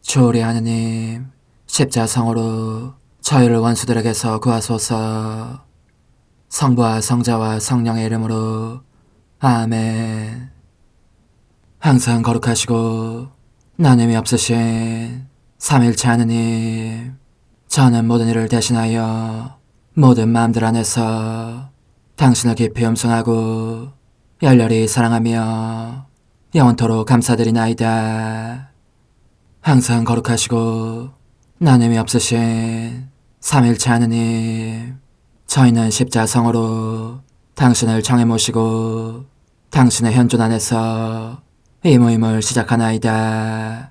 주오리 하느님, 십자성으로 저희를 원수들에게서 구하소서. 성부와 성자와 성령의 이름으로 아멘. 항상 거룩하시고 나눔이 없으신 삼일체 하느님, 저는 모든 일을 대신하여 모든 마음들 안에서 당신을 깊이 음성하고 열렬히 사랑하며 영원토록 감사드리나이다. 항상 거룩하시고 나눔이 없으신 삼일체 하느님, 저희는 십자성으로 당신을 정해 모시고 당신의 현존 안에서 이 모임을 시작하나이다.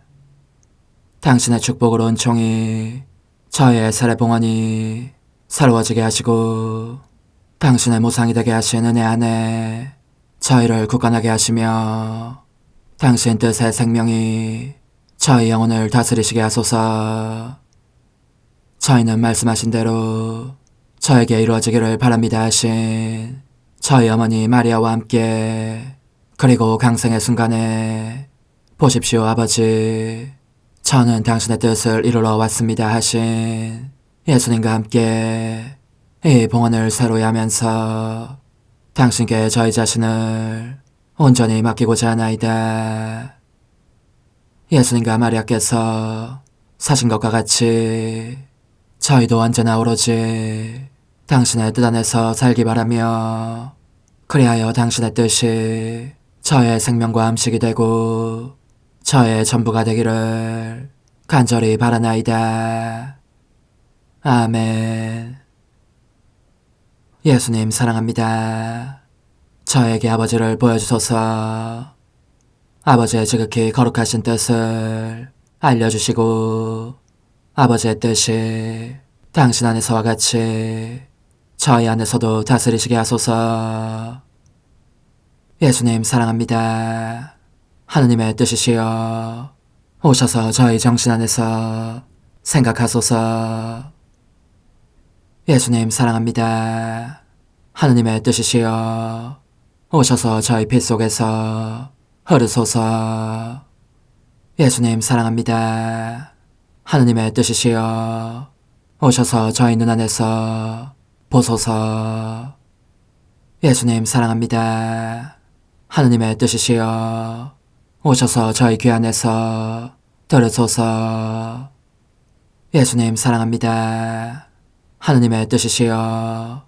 당신의 축복으로 은총이 저희의 세례봉헌이 새로워지게 하시고 당신의 모상이 되게 하신 은혜 안에 저희를 굳건하게 하시며 당신 뜻의 생명이 저희 영혼을 다스리시게 하소서. 저희는 말씀하신 대로 저에게 이루어지기를 바랍니다 하신 저희 어머니 마리아와 함께, 그리고 강생의 순간에 보십시오 아버지, 저는 당신의 뜻을 이루러 왔습니다 하신 예수님과 함께 이 봉헌을 새로이 하면서 당신께 저희 자신을 온전히 맡기고자 하나이다. 예수님과 마리아께서 사신 것과 같이 저희도 언제나 오로지 당신의 뜻 안에서 살기 바라며, 그리하여 당신의 뜻이 저의 생명과 음식이 되고 저의 전부가 되기를 간절히 바라나이다. 아멘. 예수님 사랑합니다. 저에게 아버지를 보여주소서. 아버지의 지극히 거룩하신 뜻을 알려주시고 아버지의 뜻이 당신 안에서와 같이 저희 안에서도 다스리시게 하소서. 예수님 사랑합니다. 하느님의 뜻이시여 오셔서 저희 정신 안에서 생각하소서. 예수님 사랑합니다. 하느님의 뜻이시여 오셔서 저희 피 속에서 흐르소서. 예수님 사랑합니다. 하느님의 뜻이시여 오셔서 저희 눈 안에서 보소서. 예수님 사랑합니다. 하느님의 뜻이시여 오셔서 저희 귀 안에서 들으소서. 예수님 사랑합니다. 하느님의 뜻이시여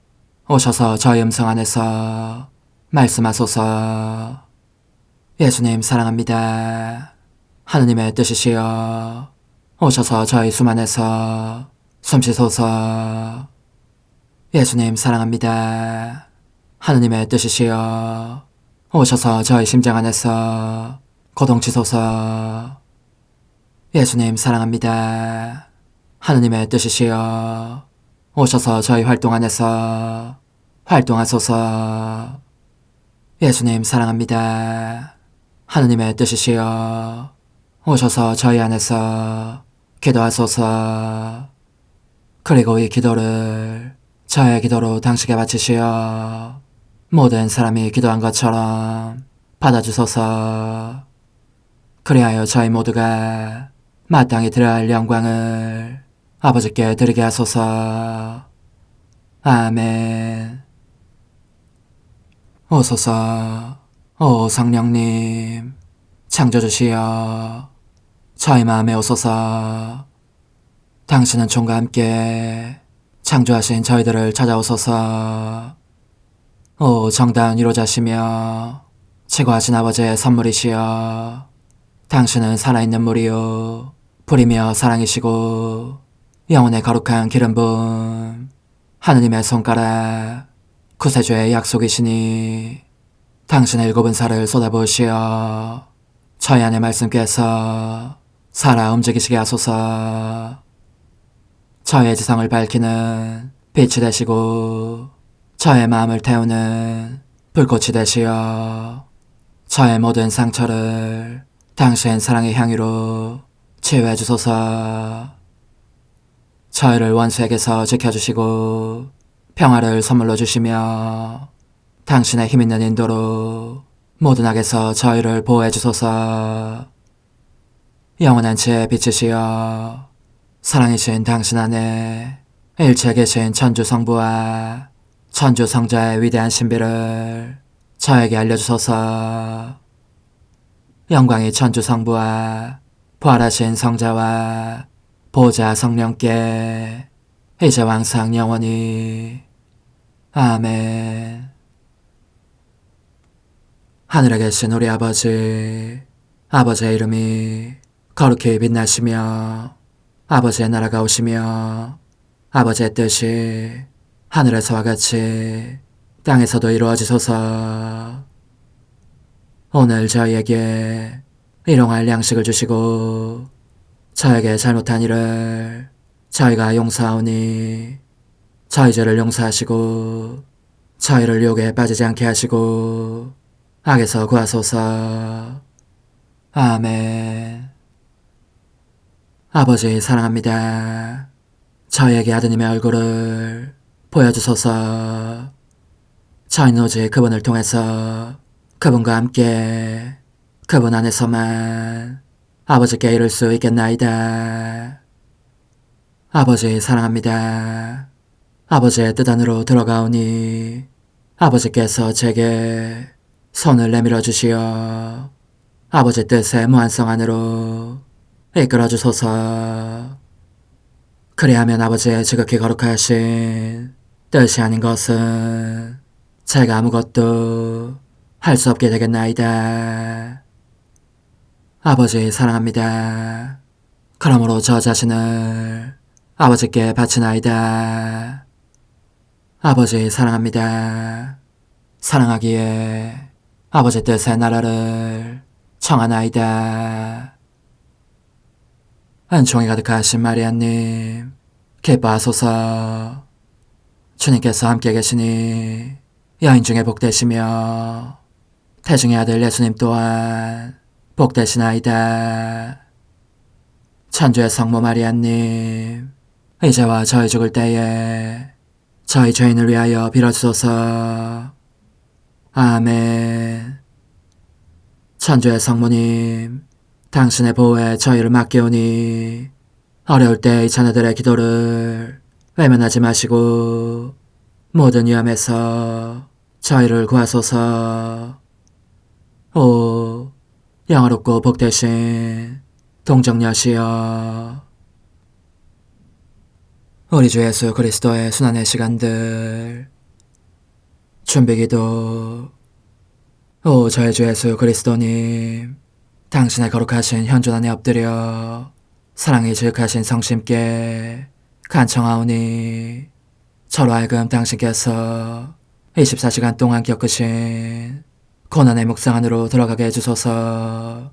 오셔서 저희 음성 안에서 말씀하소서. 예수님 사랑합니다. 하느님의 뜻이시여 오셔서 저희 숨 안에서 숨쉬소서. 예수님 사랑합니다. 하느님의 뜻이시여 오셔서 저희 심장 안에서 고동치소서. 예수님 사랑합니다. 하느님의 뜻이시여 오셔서 저희 활동 안에서 활동하소서. 예수님 사랑합니다. 하느님의 뜻이시여 오셔서 저희 안에서 기도하소서. 그리고 이 기도를 저의 기도로 당신께 바치시어 모든 사람이 기도한 것처럼 받아주소서. 그리하여 저희 모두가 마땅히 드려야 할 영광을 아버지께 드리게 하소서. 아멘. 오소서. 오 성령님 창조주시여 저희 마음에 오소서. 당신은 총과 함께 창조하신 저희들을 찾아오소서. 오 정다운 위로자시며 최고하신 아버지의 선물이시여 당신은 살아있는 물이요 불이며 사랑이시고 영혼의 거룩한 기름 부음 하느님의 손가락 구세주의 약속이시니 당신의 일곱은 살을 쏟아부으시어 저희 안의 말씀께서 살아 움직이시게 하소서. 저의 지성을 밝히는 빛이 되시고 저의 마음을 태우는 불꽃이 되시어 저의 모든 상처를 당신 사랑의 향유로 치유해 주소서. 저희를 원수에게서 지켜주시고 평화를 선물로 주시며 당신의 힘있는 인도로 모든 악에서 저희를 보호해 주소서. 영원한 제 빛이시여 사랑이신 당신 안에 일체 계신 천주 성부와 천주 성자의 위대한 신비를 저에게 알려주소서. 영광이 천주 성부와 부활하신 성자와 보좌 성령께 이제와 항상 영원히 아멘. 하늘에 계신 우리 아버지, 아버지의 이름이 거룩히 빛나시며 아버지의 나라가 오시며 아버지의 뜻이 하늘에서와 같이 땅에서도 이루어지소서. 오늘 저희에게 일용할 양식을 주시고 저에게 잘못한 일을 저희가 용서하오니 저희 죄를 용서하시고 저희를 유혹에 빠지지 않게 하시고 악에서 구하소서. 아멘. 아버지 사랑합니다. 저희에게 아드님의 얼굴을 보여주소서. 저희는 오직 그분을 통해서 그분과 함께 그분 안에서만 아버지께 이룰 수 있겠나이다. 아버지 사랑합니다. 아버지의 뜻 안으로 들어가오니 아버지께서 제게 손을 내밀어 주시어 아버지 뜻의 무한성 안으로 이끌어 주소서. 그리하면 아버지의 지극히 거룩하신 뜻이 아닌 것은 제가 아무것도 할 수 없게 되겠나이다. 아버지 사랑합니다. 그러므로 저 자신을 아버지께 바치나이다. 아버지 사랑합니다. 사랑하기에 아버지 뜻의 나라를 청하나이다. 은총이 가득하신 마리아님, 기뻐하소서. 주님께서 함께 계시니 여인 중에 복되시며 태중의 아들 예수님 또한 복되시나이다. 천주의 성모 마리아님, 이제와 저희 죽을 때에 저희 죄인을 위하여 빌어주소서. 아멘. 천주의 성모님, 당신의 보호에 저희를 맡기오니 어려울 때 이 자녀들의 기도를 외면하지 마시고 모든 위험에서 저희를 구하소서. 오, 영화롭고 복되신 동정녀시여, 우리 주 예수 그리스도의 순환의 시간들 준비기도. 오 저의 주 예수 그리스도님, 당신의 거룩하신 현존 안에 엎드려 사랑이 지극하신 성심께 간청하오니 저로 하여금 당신께서 24시간 동안 겪으신 고난의 묵상 안으로 들어가게 해주소서.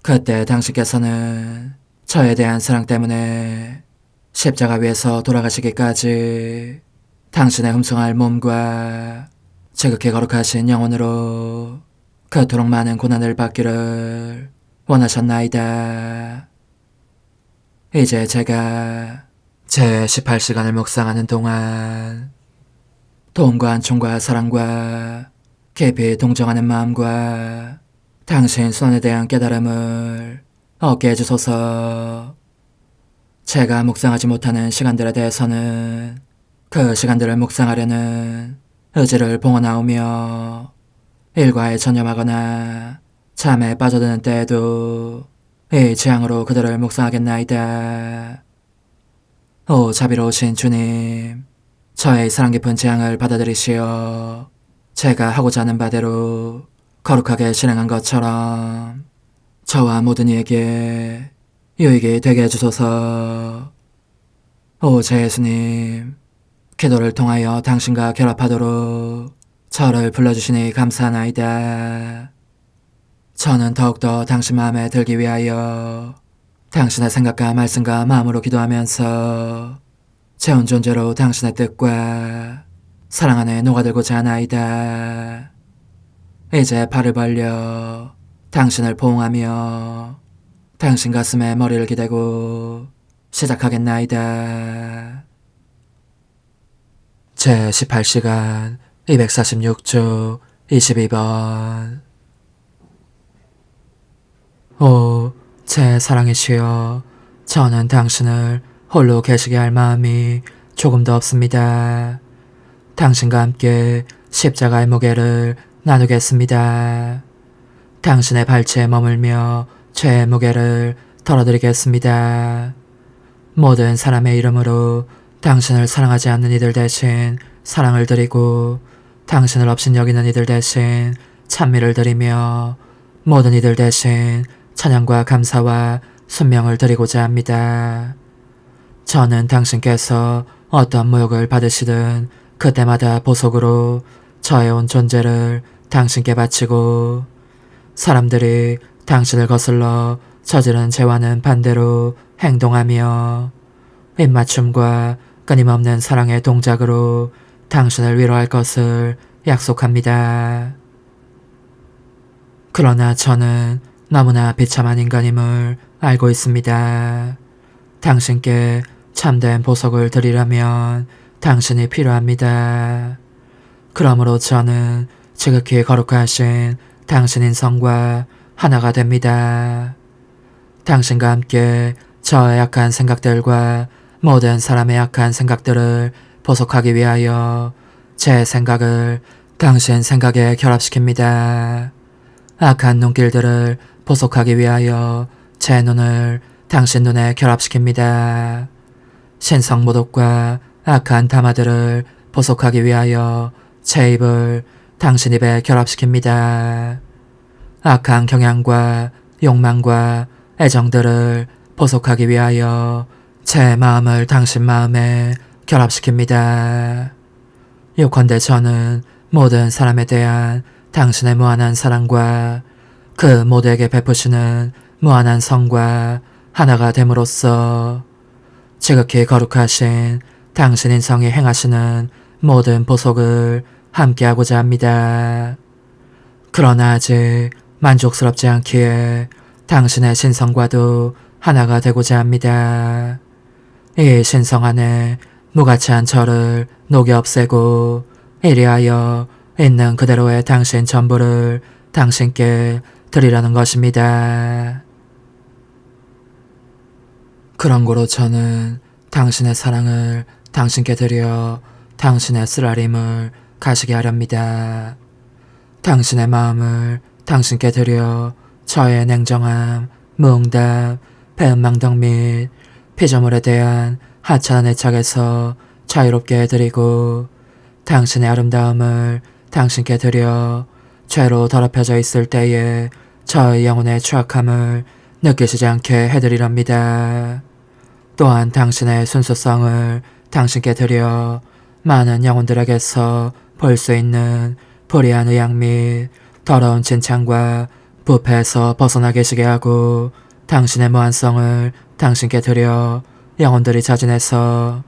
그때 당신께서는 저에 대한 사랑 때문에 십자가 위에서 돌아가시기까지 당신의 흠숭할 몸과 지극히 거룩하신 영혼으로 그토록 많은 고난을 받기를 원하셨나이다. 이제 제가 제 18시간을 묵상하는 동안 도움과 안총과 사랑과 깊이 동정하는 마음과 당신 손에 대한 깨달음을 얻게 해주소서. 제가 묵상하지 못하는 시간들에 대해서는 그 시간들을 묵상하려는 의지를 봉헌하오며 일과에 전념하거나 잠에 빠져드는 때에도 이 재앙으로 그들을 묵상하겠나이다. 오 자비로우신 주님, 저의 사랑 깊은 재앙을 받아들이시어 제가 하고자 하는 바대로 거룩하게 실행한 것처럼 저와 모든 이에게 유익이 되게 해주소서. 오 제 예수님, 기도를 통하여 당신과 결합하도록 저를 불러주시니 감사하나이다. 저는 더욱더 당신 마음에 들기 위하여 당신의 생각과 말씀과 마음으로 기도하면서 제 온 존재로 당신의 뜻과 사랑 안에 녹아들고자 하나이다. 이제 팔을 벌려 당신을 포옹하며 당신 가슴에 머리를 기대고 시작하겠나이다. 제 18시간 246주 22번. 오 제 사랑이시여, 저는 당신을 홀로 계시게 할 마음이 조금도 없습니다. 당신과 함께 십자가의 무게를 나누겠습니다. 당신의 발치에 머물며 죄의 무게를 덜어드리겠습니다. 모든 사람의 이름으로 당신을 사랑하지 않는 이들 대신 사랑을 드리고, 당신을 업신여기는 이들 대신 찬미를 드리며, 모든 이들 대신 찬양과 감사와 순명을 드리고자 합니다. 저는 당신께서 어떤 모욕을 받으시든 그때마다 보석으로 저의 온 존재를 당신께 바치고, 사람들이 당신을 거슬러 저지른 죄와는 반대로 행동하며 입맞춤과 끊임없는 사랑의 동작으로 당신을 위로할 것을 약속합니다. 그러나 저는 너무나 비참한 인간임을 알고 있습니다. 당신께 참된 보석을 드리려면 당신이 필요합니다. 그러므로 저는 지극히 거룩하신 당신 인성과 하나가 됩니다. 당신과 함께 저의 약한 생각들과 모든 사람의 약한 생각들을 보속하기 위하여 제 생각을 당신 생각에 결합시킵니다. 악한 눈길들을 보속하기 위하여 제 눈을 당신 눈에 결합시킵니다. 신성모독과 악한 담화들을 보속하기 위하여 제 입을 당신 입에 결합시킵니다. 악한 경향과 욕망과 애정들을 보속하기 위하여 제 마음을 당신 마음에 결합시킵니다. 요컨대 저는 모든 사람에 대한 당신의 무한한 사랑과 그 모두에게 베푸시는 무한한 성과 하나가 됨으로써 지극히 거룩하신 당신 인성이 행하시는 모든 보속을 함께하고자 합니다. 그러나 아직 만족스럽지 않기에 당신의 신성과도 하나가 되고자 합니다. 이 신성 안에 무가치한 저를 녹여 없애고 이리하여 있는 그대로의 당신 전부를 당신께 드리라는 것입니다. 그런 고로 저는 당신의 사랑을 당신께 드려 당신의 쓰라림을 가시게 하렵니다. 당신의 마음을 당신께 드려 저의 냉정함, 무응답, 배은망덕 및 피조물에 대한 하찮은 애착에서 자유롭게 해드리고, 당신의 아름다움을 당신께 드려 죄로 더럽혀져 있을 때에 저의 영혼의 추악함을 느끼시지 않게 해드리렵니다. 또한 당신의 순수성을 당신께 드려 많은 영혼들에게서 볼 수 있는 불의한 의향 및 더러운 진창과 부패에서 벗어나 계시게 하고, 당신의 무한성을 당신께 드려 영혼들이 자진해서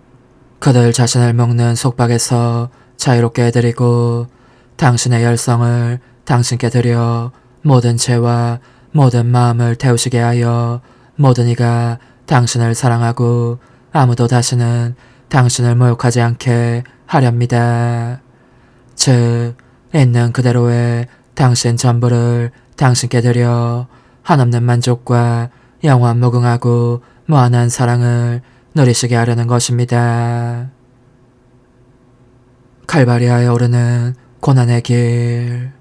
그들 자신을 먹는 속박에서 자유롭게 해드리고, 당신의 열성을 당신께 드려 모든 죄와 모든 마음을 태우시게 하여 모든 이가 당신을 사랑하고 아무도 다시는 당신을 모욕하지 않게 하렵니다. 즉, 있는 그대로의 당신 전부를 당신께 드려 한없는 만족과 영원 무궁하고 무한한 사랑을 누리시게 하려는 것입니다. 칼바리아에 오르는 고난의 길.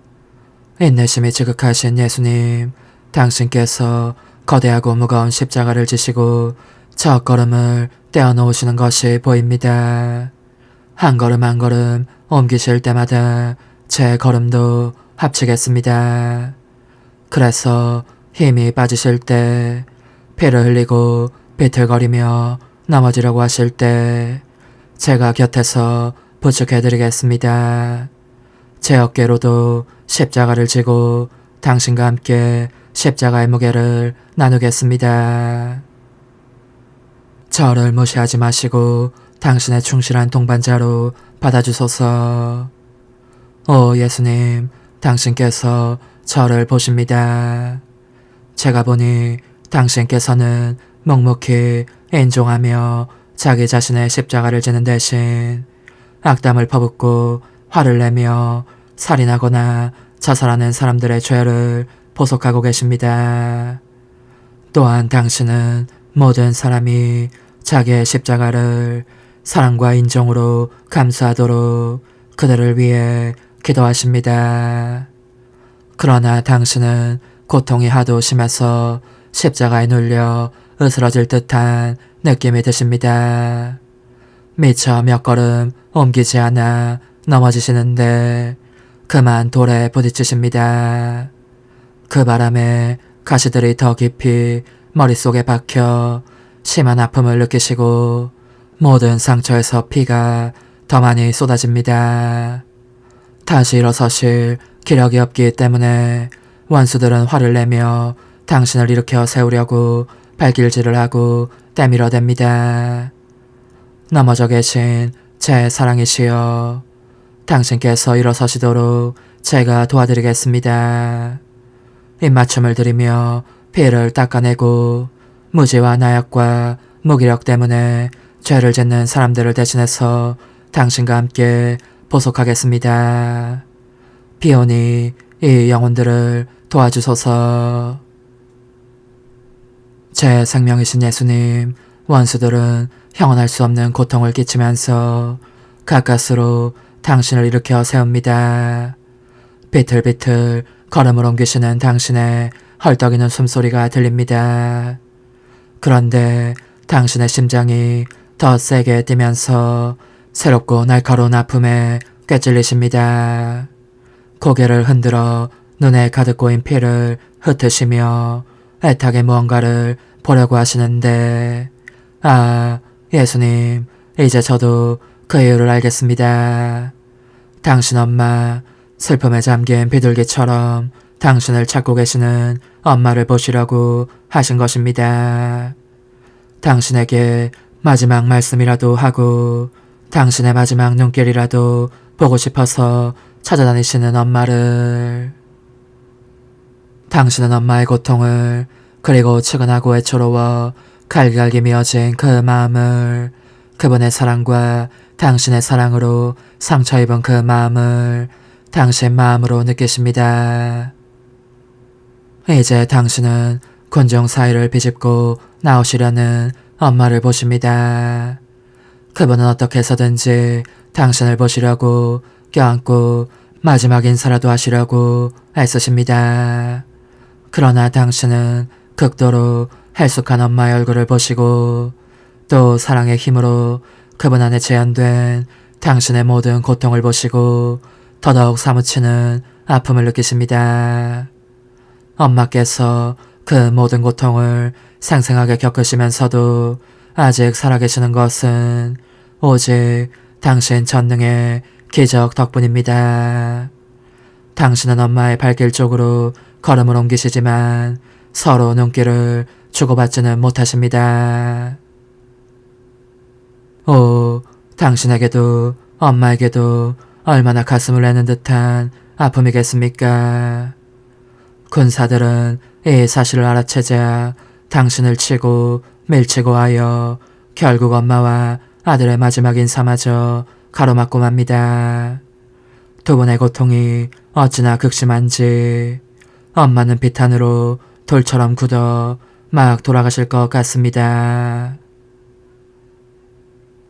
인내심이 지극하신 예수님, 당신께서 거대하고 무거운 십자가를 지시고 첫 걸음을 떼어놓으시는 것이 보입니다. 한 걸음 한 걸음 옮기실 때마다 제 걸음도 합치겠습니다. 그래서 힘이 빠지실 때, 피를 흘리고 비틀거리며 넘어지려고 하실 때 제가 곁에서 부축해드리겠습니다. 제 어깨로도 십자가를 지고 당신과 함께 십자가의 무게를 나누겠습니다. 저를 무시하지 마시고 당신의 충실한 동반자로 받아주소서. 오 예수님, 당신께서 저를 보십니다. 제가 보니 당신께서는 묵묵히 인종하며 자기 자신의 십자가를 지는 대신 악담을 퍼붓고 화를 내며 살인하거나 자살하는 사람들의 죄를 보속하고 계십니다. 또한 당신은 모든 사람이 자기의 십자가를 사랑과 인정으로 감수하도록 그들을 위해 기도하십니다. 그러나 당신은 고통이 하도 심해서 십자가에 눌려 으스러질 듯한 느낌이 드십니다. 미처 몇 걸음 옮기지 않아 넘어지시는데 그만 돌에 부딪히십니다. 그 바람에 가시들이 더 깊이 머릿속에 박혀 심한 아픔을 느끼시고 모든 상처에서 피가 더 많이 쏟아집니다. 다시 일어서실 기력이 없기 때문에 원수들은 화를 내며 당신을 일으켜 세우려고 발길질을 하고 때밀어댑니다. 넘어져 계신 제 사랑이시여, 당신께서 일어서시도록 제가 도와드리겠습니다. 입맞춤을 드리며 피를 닦아내고 무지와 나약과 무기력 때문에 죄를 짓는 사람들을 대신해서 당신과 함께 보속하겠습니다. 비오니 이 영혼들을 도와주소서. 제 생명이신 예수님, 원수들은 형언할 수 없는 고통을 끼치면서 가까스로 당신을 일으켜 세웁니다. 비틀비틀 걸음을 옮기시는 당신의 헐떡이는 숨소리가 들립니다. 그런데 당신의 심장이 더 세게 뛰면서 새롭고 날카로운 아픔에 꿰찔리십니다. 고개를 흔들어 눈에 가득 고인 피를 흩으시며 애타게 무언가를 보려고 하시는데, 아, 예수님, 이제 저도 그 이유를 알겠습니다. 당신 엄마, 슬픔에 잠긴 비둘기처럼 당신을 찾고 계시는 엄마를 보시려고 하신 것입니다. 당신에게 마지막 말씀이라도 하고 당신의 마지막 눈길이라도 보고 싶어서 찾아다니시는 엄마를. 당신은 엄마의 고통을, 그리고 측은하고 애처로워 갈기갈기 미어진 그 마음을, 그분의 사랑과 당신의 사랑으로 상처 입은 그 마음을 당신 마음으로 느끼십니다. 이제 당신은 군중 사이를 비집고 나오시려는 엄마를 보십니다. 그분은 어떻게 해서든지 당신을 보시려고 껴안고 마지막 인사라도 하시려고 애쓰십니다. 그러나 당신은 극도로 헬쑥한 엄마의 얼굴을 보시고 또 사랑의 힘으로 그분 안에 재현된 당신의 모든 고통을 보시고 더더욱 사무치는 아픔을 느끼십니다. 엄마께서 그 모든 고통을 생생하게 겪으시면서도 아직 살아계시는 것은 오직 당신 전능의 기적 덕분입니다. 당신은 엄마의 발길 쪽으로 걸음을 옮기시지만 서로 눈길을 주고받지는 못하십니다. 오, 당신에게도 엄마에게도 얼마나 가슴을 내는 듯한 아픔이겠습니까? 군사들은 이 사실을 알아채자 당신을 치고 밀치고 하여 결국 엄마와 아들의 마지막 인사마저 가로막고 맙니다. 두 분의 고통이 어찌나 극심한지 엄마는 비탄으로 돌처럼 굳어 막 돌아가실 것 같습니다.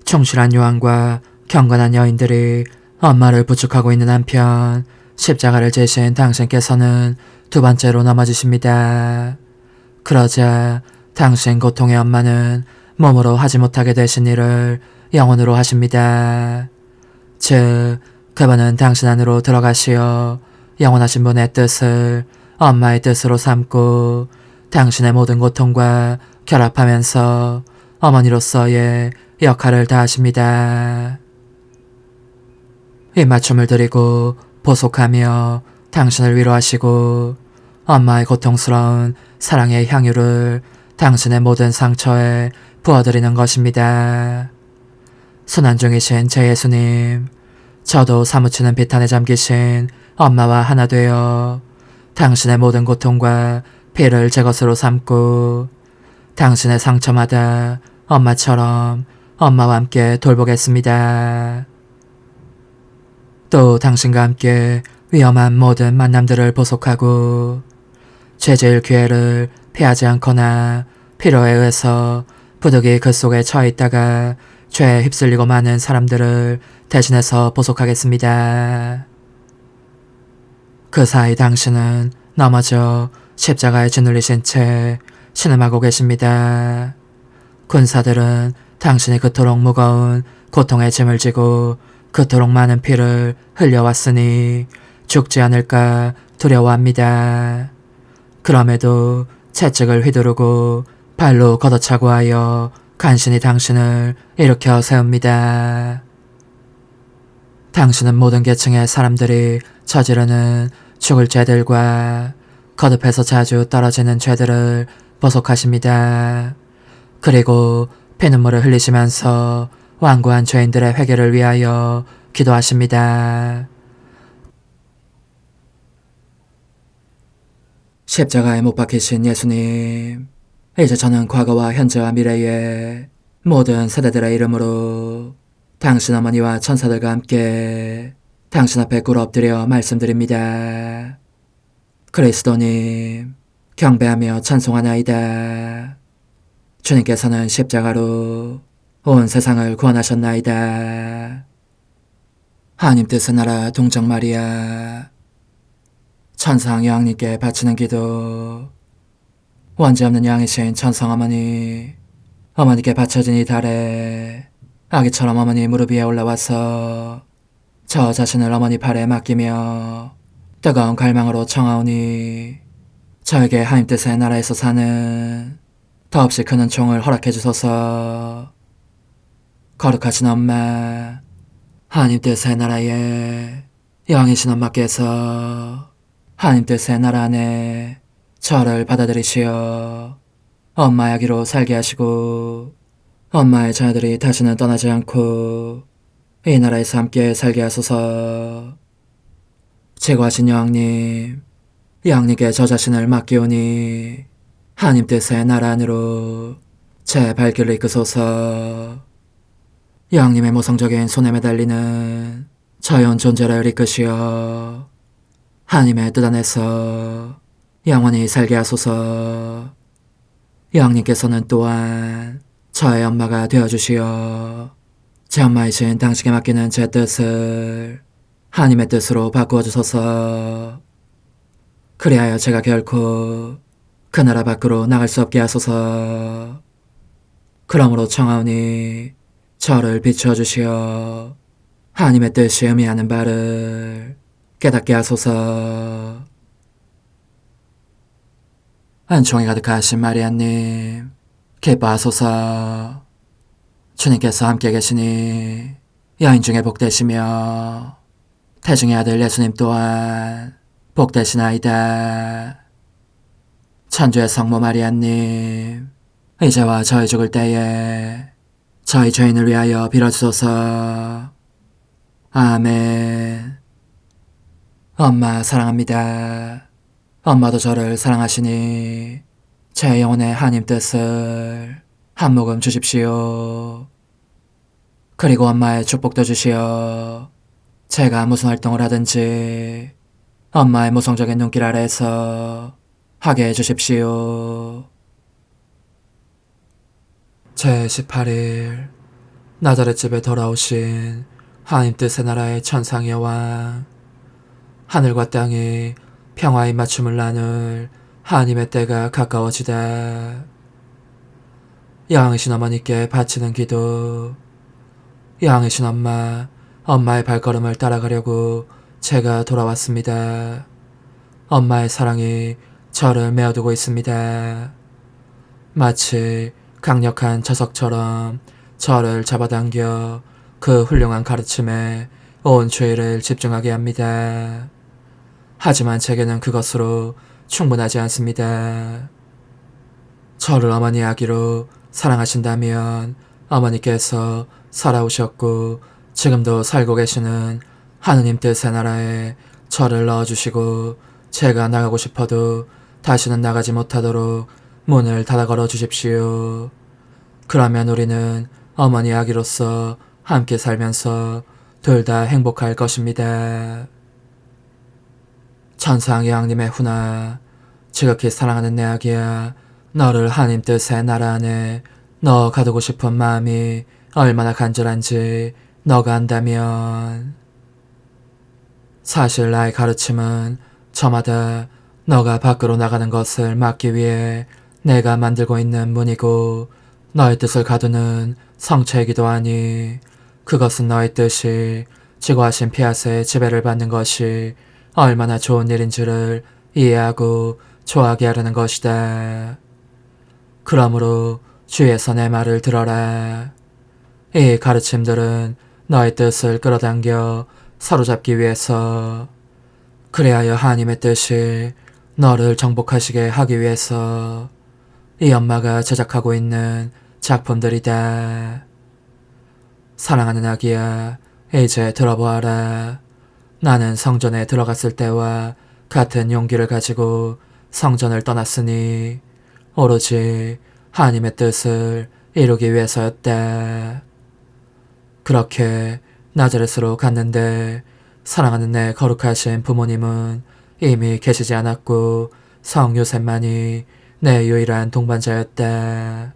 충실한 요한과 경건한 여인들이 엄마를 부축하고 있는 한편 십자가를 지신 당신께서는 두 번째로 넘어지십니다. 그러자 당신 고통의 엄마는 몸으로 하지 못하게 되신 일을 영혼으로 하십니다. 즉, 그분은 당신 안으로 들어가시어 영원하신 분의 뜻을 엄마의 뜻으로 삼고 당신의 모든 고통과 결합하면서 어머니로서의 역할을 다하십니다. 입맞춤을 드리고 보속하며 당신을 위로하시고 엄마의 고통스러운 사랑의 향유를 당신의 모든 상처에 부어드리는 것입니다. 순환 중이신 제 예수님, 저도 사무치는 비탄에 잠기신 엄마와 하나 되어 당신의 모든 고통과 피를 제 것으로 삼고 당신의 상처마다 엄마처럼 엄마와 함께 돌보겠습니다. 또 당신과 함께 위험한 모든 만남들을 보속하고 죄질 기회를 피하지 않거나 필요에 의해서 부득이 그 속에 처해 있다가 죄에 휩쓸리고 마는 사람들을 대신해서 보속하겠습니다. 그 사이 당신은 넘어져 십자가에 짓눌리신 채 신음하고 계십니다. 군사들은 당신이 그토록 무거운 고통의 짐을 지고 그토록 많은 피를 흘려왔으니 죽지 않을까 두려워합니다. 그럼에도 채찍을 휘두르고 발로 걷어차고 하여 간신히 당신을 일으켜 세웁니다. 당신은 모든 계층의 사람들이 저지르는 죽을 죄들과 거듭해서 자주 떨어지는 죄들을 보속하십니다. 그리고 피눈물을 흘리시면서 완고한 죄인들의 회개를 위하여 기도하십니다. 십자가에 못 박히신 예수님, 이제 저는 과거와 현재와 미래의 모든 세대들의 이름으로 당신 어머니와 천사들과 함께 당신 앞에 꿇어 엎드려 말씀드립니다. 그리스도님, 경배하며 찬송하나이다. 주님께서는 십자가로 온 세상을 구원하셨나이다. 하나님 뜻의 나라 동정 마리아, 천상 여왕님께 바치는 기도. 원죄 없는 양이신 천상 어머니, 어머니께 바쳐진 이 달에 아기처럼 어머니 무릎 위에 올라와서 저 자신을 어머니 팔에 맡기며 뜨거운 갈망으로 청하오니 저에게 하나님 뜻의 나라에서 사는 더없이 큰 은총을 허락해 주소서. 거룩하신 엄마, 하나님 뜻의 나라에 영이신 엄마께서 하나님 뜻의 나라 안에 저를 받아들이시어 엄마의 아기로 살게 하시고 엄마의 자녀들이 다시는 떠나지 않고 이 나라에서 함께 살게 하소서. 제거하신 여왕님, 여왕님께 저 자신을 맡기오니 하나님 뜻의 나라 안으로 제 발길을 이끄소서. 여왕님의 모성적인 손에 매달리는 저연 존재를 이끄시어 하나님의 뜻 안에서 영원히 살게 하소서. 여왕님께서는 또한 저의 엄마가 되어주시어 제 엄마이신 당신께 맡기는 제 뜻을 하나님의 뜻으로 바꾸어 주소서. 그리하여 제가 결코 그 나라 밖으로 나갈 수 없게 하소서. 그러므로 청하오니 저를 비추어 주시어 하나님의 뜻이 의미하는 바를 깨닫게 하소서. 은총이 가득하신 마리아님, 기뻐하소서. 주님께서 함께 계시니 여인 중에 복되시며 태중의 아들 예수님 또한 복되시나이다. 천주의 성모 마리아님, 이제와 저희 죽을 때에 저희 죄인을 위하여 빌어주소서. 아멘. 엄마 사랑합니다. 엄마도 저를 사랑하시니 제 영혼의 하나님 뜻을 한 모금 주십시오. 그리고 엄마의 축복도 주시어 제가 무슨 활동을 하든지 엄마의 모성적인 눈길 아래에서 하게 해주십시오. 제18일 나자렛집에 돌아오신 하나님 뜻의 나라의 천상 여왕, 하늘과 땅이 평화의 맞춤을 나눌 하나님의 때가 가까워지다. 여왕이신 어머니께 바치는 기도. 여왕이신 엄마, 엄마의 발걸음을 따라가려고 제가 돌아왔습니다. 엄마의 사랑이 저를 메어두고 있습니다. 마치 강력한 자석처럼 저를 잡아당겨 그 훌륭한 가르침에 온 주의를 집중하게 합니다. 하지만 제게는 그것으로 충분하지 않습니다. 저를 어머니 아기로 사랑하신다면 어머니께서 살아오셨고 지금도 살고 계시는 하느님 뜻의 나라에 저를 넣어주시고 제가 나가고 싶어도 다시는 나가지 못하도록 문을 닫아 걸어 주십시오. 그러면 우리는 어머니 아기로서 함께 살면서 둘 다 행복할 것입니다. 천상 여왕님의 훈아, 지극히 사랑하는 내 아기야, 너를 하나님 뜻의 나라 안에 넣어 가두고 싶은 마음이 얼마나 간절한지 너가 안다면, 사실 나의 가르침은 저마다 너가 밖으로 나가는 것을 막기 위해 내가 만들고 있는 문이고, 너의 뜻을 가두는 성체이기도 하니, 그것은 너의 뜻이 지고하신 피아스의 지배를 받는 것이 얼마나 좋은 일인지를 이해하고 좋아하게 하려는 것이다. 그러므로 주위에서 내 말을 들어라. 이 가르침들은 너의 뜻을 끌어당겨 사로잡기 위해서, 그리하여 하나님의 뜻이 너를 정복하시게 하기 위해서 이 엄마가 제작하고 있는 작품들이다. 사랑하는 아기야, 이제 들어보아라. 나는 성전에 들어갔을 때와 같은 용기를 가지고 성전을 떠났으니 오로지 하나님의 뜻을 이루기 위해서였다. 그렇게 나자렛으로 갔는데 사랑하는 내 거룩하신 부모님은 이미 계시지 않았고 성 요셉만이 내 유일한 동반자였다.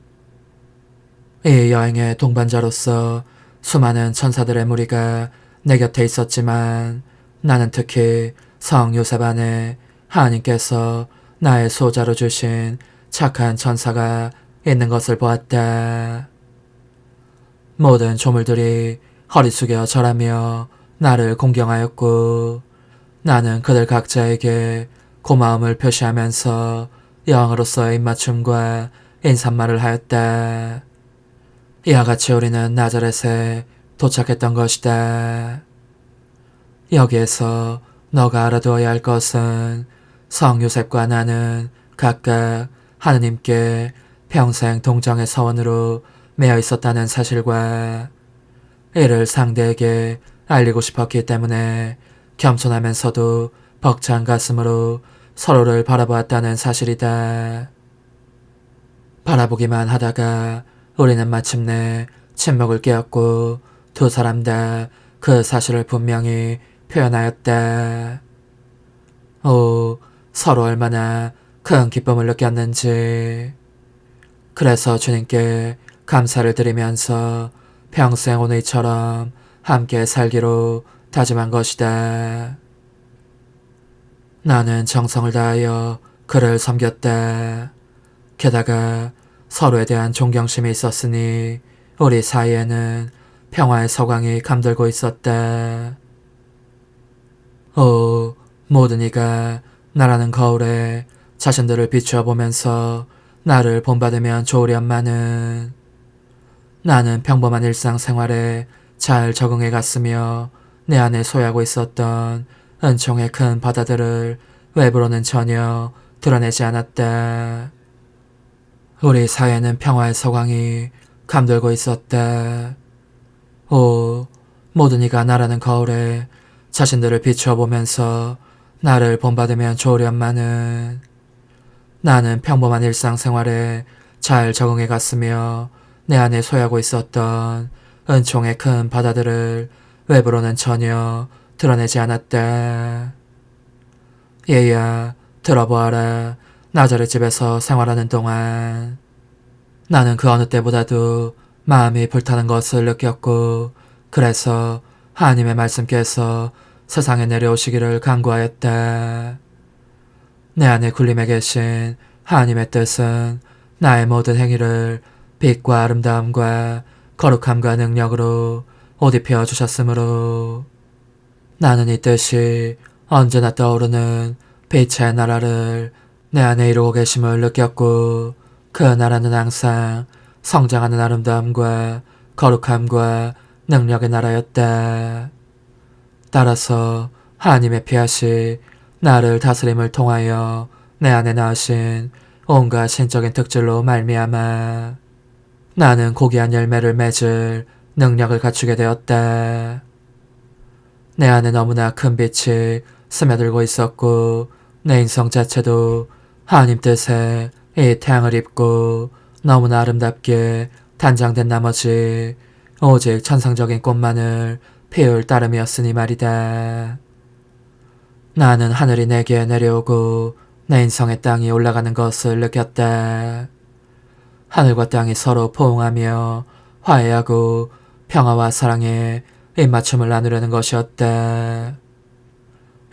이 여행의 동반자로서 수많은 천사들의 무리가 내 곁에 있었지만 나는 특히 성 요셉 안에 하나님께서 나의 소자로 주신 착한 천사가 있는 것을 보았다. 모든 조물들이 허리 숙여 절하며 나를 공경하였고, 나는 그들 각자에게 고마움을 표시하면서 여왕으로서의 입맞춤과 인사말을 하였다. 이와 같이 우리는 나자렛에 도착했던 것이다. 여기에서 너가 알아두어야 할 것은 성 요셉과 나는 각각 하느님께 평생 동정의 서원으로 매여 있었다는 사실과, 이를 상대에게 알리고 싶었기 때문에 겸손하면서도 벅찬 가슴으로 서로를 바라보았다는 사실이다. 바라보기만 하다가 우리는 마침내 침묵을 깨었고 두 사람 다 그 사실을 분명히 표현하였다. 오, 서로 얼마나 큰 기쁨을 느꼈는지. 그래서 주님께 감사를 드리면서 평생 오늘처럼 함께 살기로 다짐한 것이다. 나는 정성을 다하여 그를 섬겼다. 게다가 서로에 대한 존경심이 있었으니 우리 사이에는 평화의 서광이 감돌고 있었다. 오, 모든 이가 나라는 거울에 자신들을 비추어 보면서 나를 본받으면 좋으련마는, 나는 평범한 일상생활에 잘 적응해 갔으며 내 안에 소유하고 있었던 은총의 큰 바다들을 외부로는 전혀 드러내지 않았다. 우리 사이에는 평화의 서광이 감돌고 있었다. 오, 모든 이가 나라는 거울에 자신들을 비추어 보면서 나를 본받으면 좋으련마는, 나는 평범한 일상생활에 잘 적응해 갔으며 내 안에 소유하고 있었던 은총의 큰 바다들을 외부로는 전혀 드러내지 않았다. 얘야, 들어보아라. 나자렛 집에서 생활하는 동안 나는 그 어느 때보다도 마음이 불타는 것을 느꼈고, 그래서 하나님의 말씀께서 세상에 내려오시기를 간구하였다. 내 안에 군림해 계신 하나님의 뜻은 나의 모든 행위를 빛과 아름다움과 거룩함과 능력으로 옷 입혀 주셨으므로, 나는 이 뜻이 언제나 떠오르는 빛의 나라를 내 안에 이루고 계심을 느꼈고, 그 나라는 항상 성장하는 아름다움과 거룩함과 능력의 나라였다. 따라서 하나님의 피하시 나를 다스림을 통하여 내 안에 낳으신 온갖 신적인 특질로 말미암아 나는 고귀한 열매를 맺을 능력을 갖추게 되었다. 내 안에 너무나 큰 빛이 스며들고 있었고, 내 인성 자체도 하나님 뜻에 이 태양을 입고 너무나 아름답게 단장된 나머지 오직 천상적인 꽃만을 피울 따름이었으니 말이다. 나는 하늘이 내게 내려오고 내 인성의 땅이 올라가는 것을 느꼈다. 하늘과 땅이 서로 포옹하며 화해하고 평화와 사랑의 입맞춤을 나누려는 것이었다.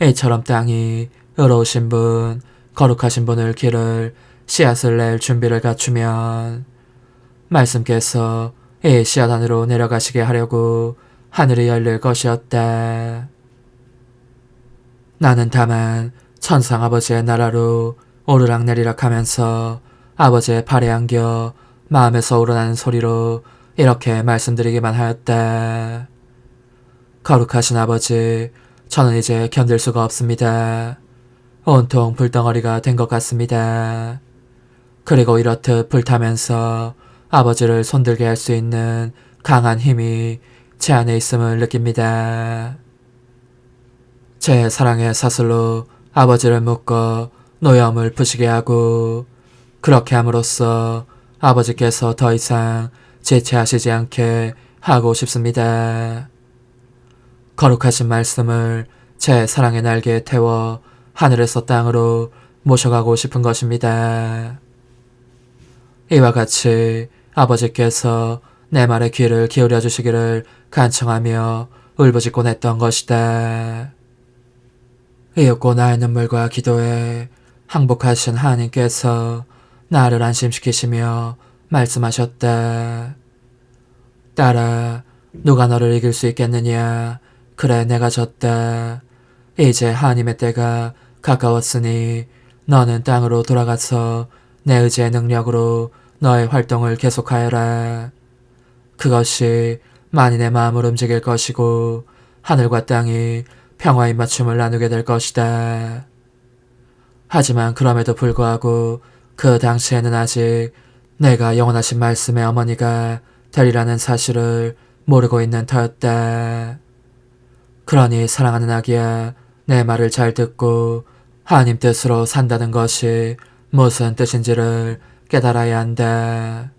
이처럼 땅이 의로우신 분, 거룩하신 분을 길을 씨앗을 낼 준비를 갖추면 말씀께서 이 씨앗 안으로 내려가시게 하려고 하늘이 열릴 것이었다. 나는 다만 천상 아버지의 나라로 오르락내리락 하면서 아버지의 팔에 안겨 마음에서 우러나는 소리로 이렇게 말씀드리기만 하였다. 거룩하신 아버지, 저는 이제 견딜 수가 없습니다. 온통 불덩어리가 된 것 같습니다. 그리고 이렇듯 불타면서 아버지를 손들게 할 수 있는 강한 힘이 제 안에 있음을 느낍니다. 제 사랑의 사슬로 아버지를 묶어 노여움을 푸시게 하고 그렇게 함으로써 아버지께서 더 이상 지체하시지 않게 하고 싶습니다. 거룩하신 말씀을 제 사랑의 날개에 태워 하늘에서 땅으로 모셔가고 싶은 것입니다. 이와 같이 아버지께서 내 말에 귀를 기울여 주시기를 간청하며 울부짖곤 했던 것이다. 이윽고 나의 눈물과 기도에 항복하신 하나님께서 나를 안심시키시며 말씀하셨다. 딸아, 누가 너를 이길 수 있겠느냐? 그래, 내가 졌다. 이제 하나님의 때가 가까웠으니 너는 땅으로 돌아가서 내 의지의 능력으로 너의 활동을 계속하여라. 그것이 만인의 마음을 움직일 것이고 하늘과 땅이 평화의 맞춤을 나누게 될 것이다. 하지만 그럼에도 불구하고 그 당시에는 아직 내가 영원하신 말씀의 어머니가 되리라는 사실을 모르고 있는 터였다. 그러니 사랑하는 아기야, 내 말을 잘 듣고 하나님 뜻으로 산다는 것이 무슨 뜻인지를 깨달아야 한다.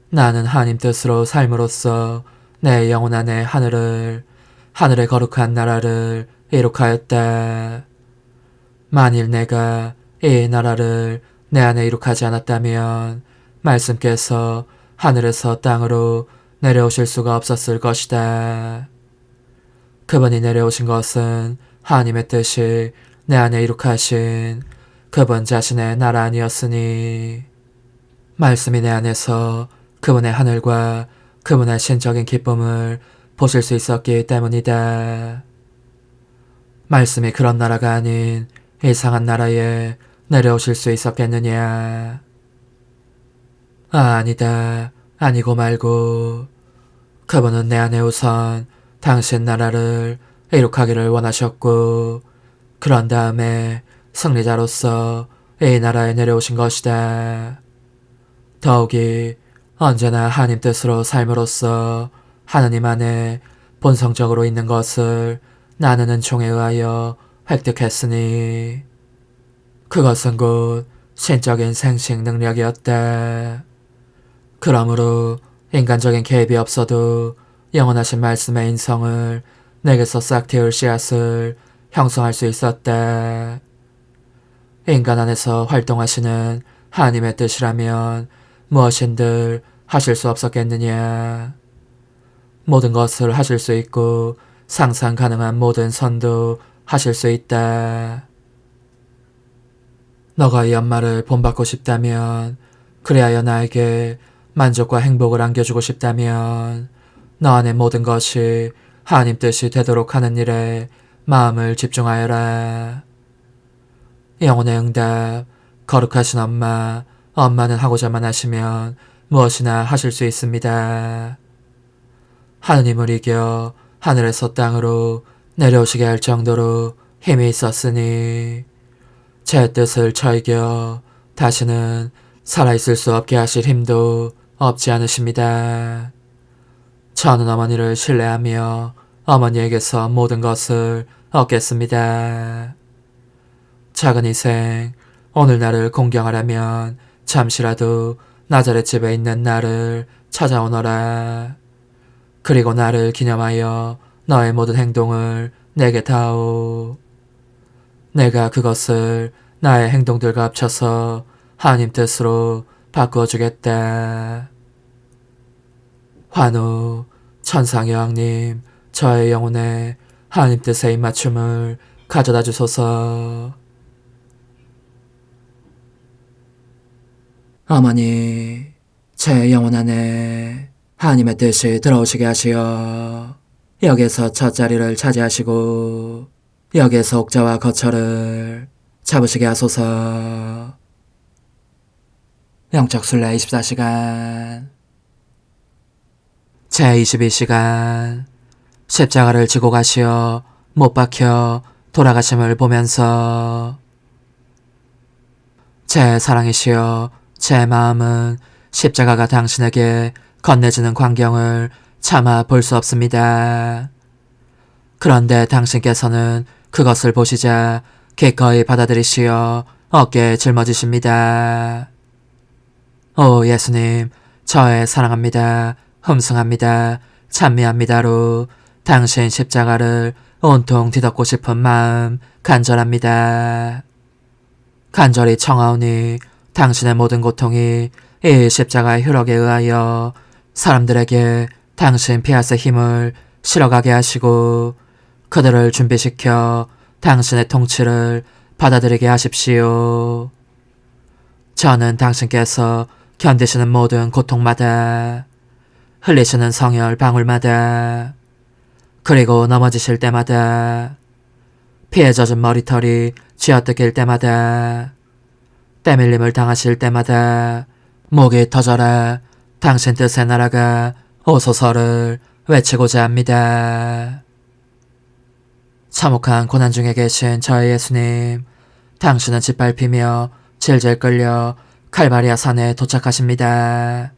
나는 하나님 뜻으로 삶으로써 내 영혼 안에 하늘의 거룩한 나라를 이룩하였다. 만일 내가 이 나라를 내 안에 이룩하지 않았다면 말씀께서 하늘에서 땅으로 내려오실 수가 없었을 것이다. 그분이 내려오신 것은 하나님의 뜻이 내 안에 이룩하신 그분 자신의 나라 아니었으니 말씀이 내 안에서 그분의 하늘과 그분의 신적인 기쁨을 보실 수 있었기 때문이다. 말씀이 그런 나라가 아닌 이상한 나라에 내려오실 수 있었겠느냐? 아니다. 아니고 말고 그분은 내 안에 우선 당신 나라를 이룩하기를 원하셨고 그런 다음에 승리자로서 이 나라에 내려오신 것이다. 더욱이 언제나 하나님 뜻으로 삶으로써 하느님 안에 본성적으로 있는 것을 나는 은총에 의하여 획득했으니 그것은 곧 신적인 생식 능력이었다. 그러므로 인간적인 개입이 없어도 영원하신 말씀의 인성을 내게서 싹 틔울 씨앗을 형성할 수 있었다. 인간 안에서 활동하시는 하나님의 뜻이라면 무엇인들 하실 수 없었겠느냐. 모든 것을 하실 수 있고 상상 가능한 모든 선도 하실 수 있다. 너가 이 엄마를 본받고 싶다면, 그리하여 나에게 만족과 행복을 안겨주고 싶다면 너 안의 모든 것이 하나님 뜻이 되도록 하는 일에 마음을 집중하여라. 영혼의 응답, 거룩하신 엄마, 엄마는 하고자만 하시면 무엇이나 하실 수 있습니다. 하느님을 이겨 하늘에서 땅으로 내려오시게 할 정도로 힘이 있었으니 제 뜻을 저이겨 다시는 살아있을 수 없게 하실 힘도 없지 않으십니다. 저는 어머니를 신뢰하며 어머니에게서 모든 것을 얻겠습니다. 작은 희생, 오늘 나를 공경하려면 잠시라도 나자렛 집에 있는 나를 찾아오너라. 그리고 나를 기념하여 너의 모든 행동을 내게 다오. 내가 그것을 나의 행동들과 합쳐서 하나님 뜻으로 바꾸어주겠다. 환우, 천상 여왕님, 저의 영혼에 하나님 뜻의 입맞춤을 가져다 주소서. 어머니, 제 영혼 안에 하나님의 뜻이 들어오시게 하시어 여기에서 첫 자리를 차지하시고 여기에서 옥자와 거처를 잡으시게 하소서. 영적 순례 24시간 제22시간 십자가를 지고 가시어 못 박혀 돌아가심을 보면서 제 사랑이시여 제 마음은 십자가가 당신에게 건네지는 광경을 차마 볼 수 없습니다. 그런데 당신께서는 그것을 보시자 기꺼이 받아들이시어 어깨에 짊어지십니다. 오 예수님, 저의 사랑합니다, 흠숭합니다, 찬미합니다로 당신 십자가를 온통 뒤덮고 싶은 마음 간절합니다. 간절히 청하오니 당신의 모든 고통이 이 십자가의 효력에 의하여 사람들에게 당신 피아스의 힘을 실어가게 하시고 그들을 준비시켜 당신의 통치를 받아들이게 하십시오. 저는 당신께서 견디시는 모든 고통마다, 흘리시는 성혈 방울마다, 그리고 넘어지실 때마다, 피에 젖은 머리털이 쥐어뜯길 때마다, 때밀림을 당하실 때마다 목이 터져라 당신 뜻의 나라가 오소서를 외치고자 합니다. 참혹한 고난 중에 계신 저의 예수님, 당신은 짓밟히며 질질 끌려 칼바리아 산에 도착하십니다.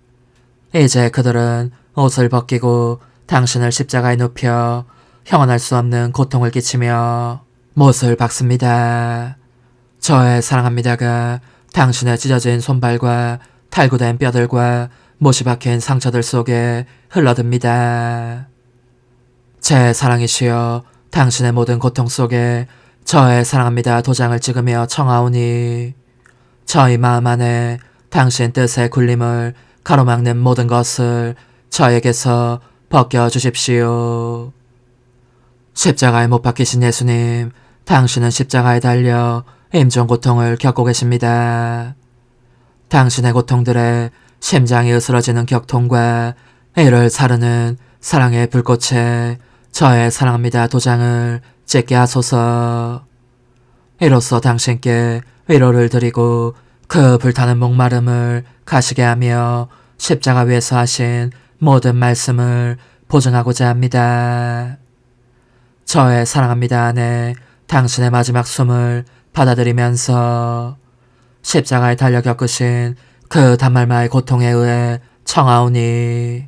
이제 그들은 옷을 벗기고 당신을 십자가에 눕혀 형언할 수 없는 고통을 끼치며 못을 박습니다. 저의 사랑합니다가 당신의 찢어진 손발과 탈구된 뼈들과 못이 박힌 상처들 속에 흘러듭니다. 제 사랑이시여 당신의 모든 고통 속에 저의 사랑합니다 도장을 찍으며 청하오니 저희 마음 안에 당신 뜻의 굴림을 가로막는 모든 것을 저에게서 벗겨주십시오. 십자가에 못 박히신 예수님, 당신은 십자가에 달려 임종 고통을 겪고 계십니다. 당신의 고통들에 심장이 으스러지는 격통과 이를 사르는 사랑의 불꽃에 저의 사랑합니다 도장을 찍게 하소서. 이로써 당신께 위로를 드리고 그 불타는 목마름을 가시게 하며 십자가 위에서 하신 모든 말씀을 보증하고자 합니다. 저의 사랑합니다 안에 당신의 마지막 숨을 받아들이면서 십자가에 달려 겪으신 그 단말마의 고통에 의해 청하오니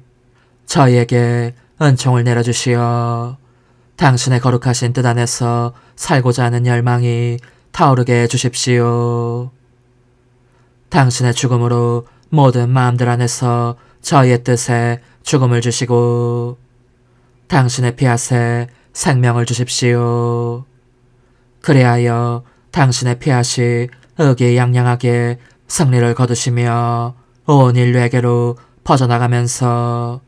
저희에게 은총을 내려주시어 당신의 거룩하신 뜻 안에서 살고자 하는 열망이 타오르게 해주십시오. 당신의 죽음으로 모든 마음들 안에서 저희의 뜻에 죽음을 주시고 당신의 피앗에 생명을 주십시오. 그리하여 당신의 피앗이 의기양양하게 승리를 거두시며 온 인류에게로 퍼져나가면서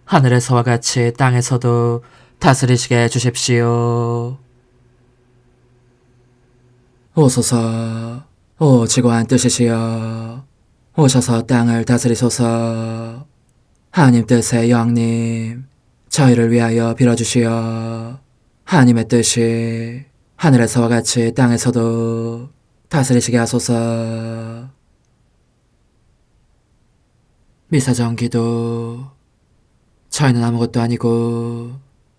하늘에서와 같이 땅에서도 다스리시게 해주십시오. 오소서, 오 지고한 뜻이시여, 오셔서 땅을 다스리소서. 하나님 뜻의 여왕님, 저희를 위하여 빌어주시어 하나님의 뜻이 하늘에서와 같이 땅에서도 다스리시게 하소서. 미사정 기도. 저희는 아무것도 아니고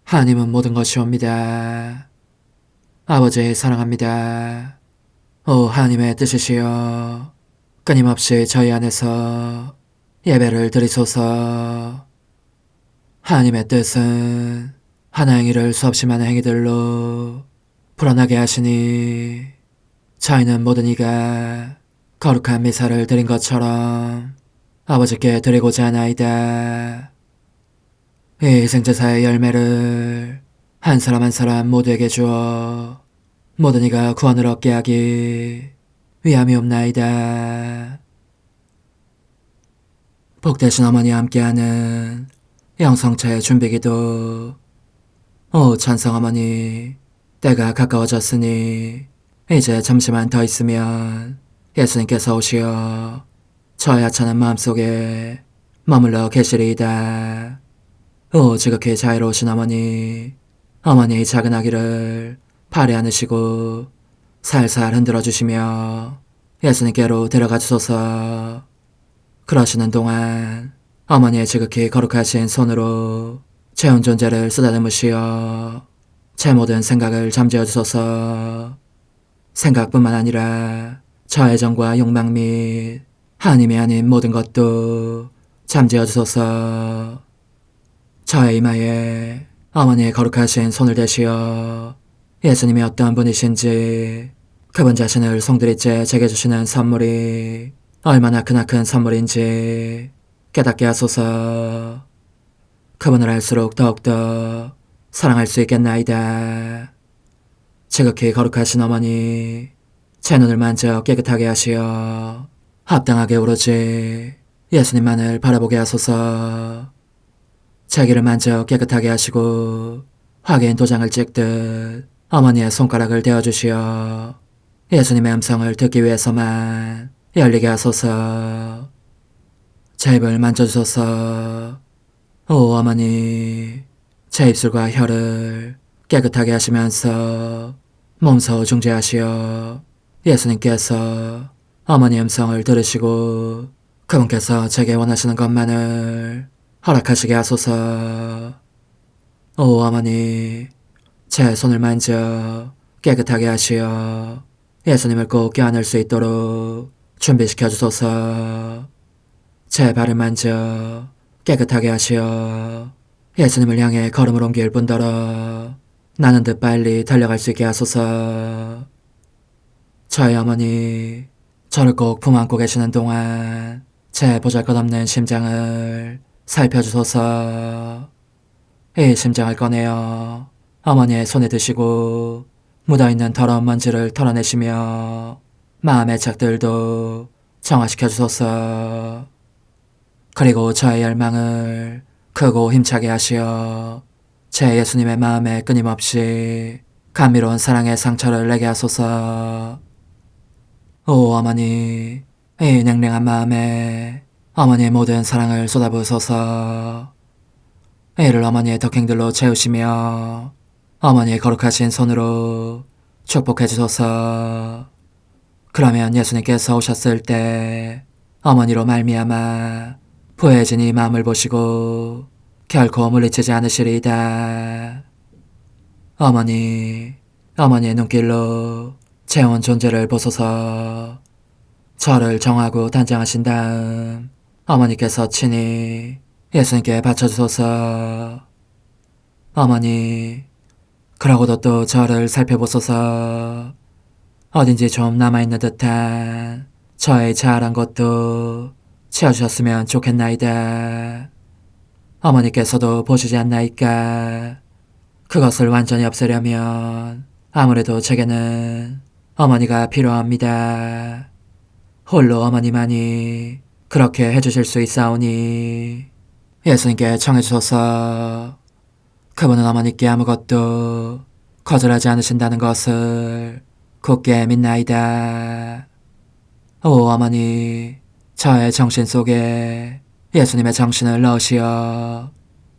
하나님은 모든 것이옵니다. 아버지 사랑합니다. 오 하나님의 뜻이시여, 끊임없이 저희 안에서 예배를 드리소서. 하나님의 뜻은 하나 행위를 수없이 많은 행위들로 불어나게 하시니 저희는 모든 이가 거룩한 미사를 드린 것처럼 아버지께 드리고자 하나이다. 이 희생제사의 열매를 한 사람 한 사람 모두에게 주어 모든 이가 구원을 얻게 하기 위함이 없나이다. 복되신 어머니와 함께하는 영성차의 준비기도. 오 찬성 어머니, 때가 가까워졌으니 이제 잠시만 더 있으면 예수님께서 오시어 저의 하찮은 마음속에 머물러 계시리이다. 오 지극히 자유로우신 어머니, 어머니의 작은 아기를 팔에 안으시고 살살 흔들어 주시며 예수님께로 데려가 주소서. 그러시는 동안 어머니의 지극히 거룩하신 손으로 제 온 존재를 쓰다듬으시어 제 모든 생각을 잠재워 주소서. 생각뿐만 아니라 저의 정과 욕망 및 하나님이 아닌 모든 것도 잠재워 주소서. 저의 이마에 어머니의 거룩하신 손을 대시어 예수님이 어떤 분이신지, 그분 자신을 송두리째 제게 주시는 선물이 얼마나 크나큰 선물인지 깨닫게 하소서. 그분을 알수록 더욱더 사랑할 수 있겠나이다. 지극히 거룩하신 어머니, 제 눈을 만져 깨끗하게 하시어 합당하게 오로지 예수님만을 바라보게 하소서. 제 귀를 만져 깨끗하게 하시고 확인 도장을 찍듯 어머니의 손가락을 대어주시어 예수님의 음성을 듣기 위해서만 열리게 하소서. 제 입을 만져주소서. 오 어머니, 제 입술과 혀를 깨끗하게 하시면서 몸소 중재하시어 예수님께서 어머니의 음성을 들으시고 그분께서 제게 원하시는 것만을 허락하시게 하소서. 오 어머니, 제 손을 만져 깨끗하게 하시어 예수님을 꼭 껴안을 수 있도록 준비시켜 주소서. 제 발을 만져 깨끗하게 하시어 예수님을 향해 걸음을 옮길 뿐더러 나는 듯 빨리 달려갈 수 있게 하소서. 저희 어머니, 저를 꼭 품안고 계시는 동안 제 보잘것없는 심장을 살펴주소서. 이 심장을 꺼내어 어머니의 손에 드시고 묻어있는 더러운 먼지를 털어내시며 마음의 착들도 정화시켜 주소서. 그리고 저의 열망을 크고 힘차게 하시어 제 예수님의 마음에 끊임없이 감미로운 사랑의 상처를 내게 하소서. 오 어머니, 이 냉랭한 마음에 어머니의 모든 사랑을 쏟아부으소서. 이를 어머니의 덕행들로 채우시며 어머니의 거룩하신 손으로 축복해 주소서. 그러면 예수님께서 오셨을 때 어머니로 말미암아 부해진 이 마음을 보시고 결코 물리치지 않으시리이다. 어머니, 어머니의 눈길로 제 온 존재를 보소서. 저를 정하고 단장하신 다음 어머니께서 친히 예수님께 바쳐주소서. 어머니, 그러고도 또 저를 살펴보소서. 어딘지 좀 남아있는 듯한 저의 자아란 것도 채워주셨으면 좋겠나이다. 어머니께서도 보시지 않나이까? 그것을 완전히 없애려면 아무래도 제게는 어머니가 필요합니다. 홀로 어머니만이 그렇게 해주실 수 있사오니 예수님께 청해주소서. 그분은 어머니께 아무것도 거절하지 않으신다는 것을 굳게 믿나이다. 오 어머니, 저의 정신 속에 예수님의 정신을 넣으시어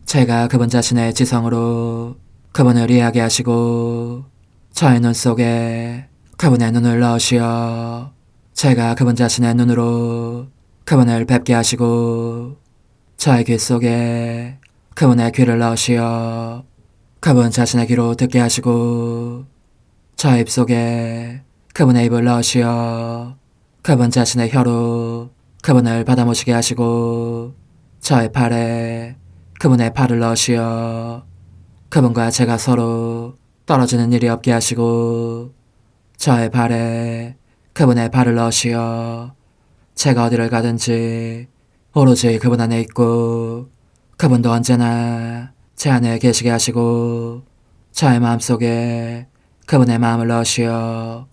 제가 그분 자신의 지성으로 그분을 이해하게 하시고 저의 눈 속에 그분의 눈을 넣으시어 제가 그분 자신의 눈으로 그분을 뵙게 하시고 저의 귀 속에 그분의 귀를 넣으시어 그분 자신의 귀로 듣게 하시고 저의 입 속에 그분의 입을 넣으시어 그분 자신의 혀로 그분을 받아모시게 하시고 저의 팔에 그분의 팔을 넣으시어 그분과 제가 서로 떨어지는 일이 없게 하시고 저의 발에 그분의 발을 넣으시어 제가 어디를 가든지 오로지 그분 안에 있고 그분도 언제나 제 안에 계시게 하시고 저의 마음속에 그분의 마음을 넣으시어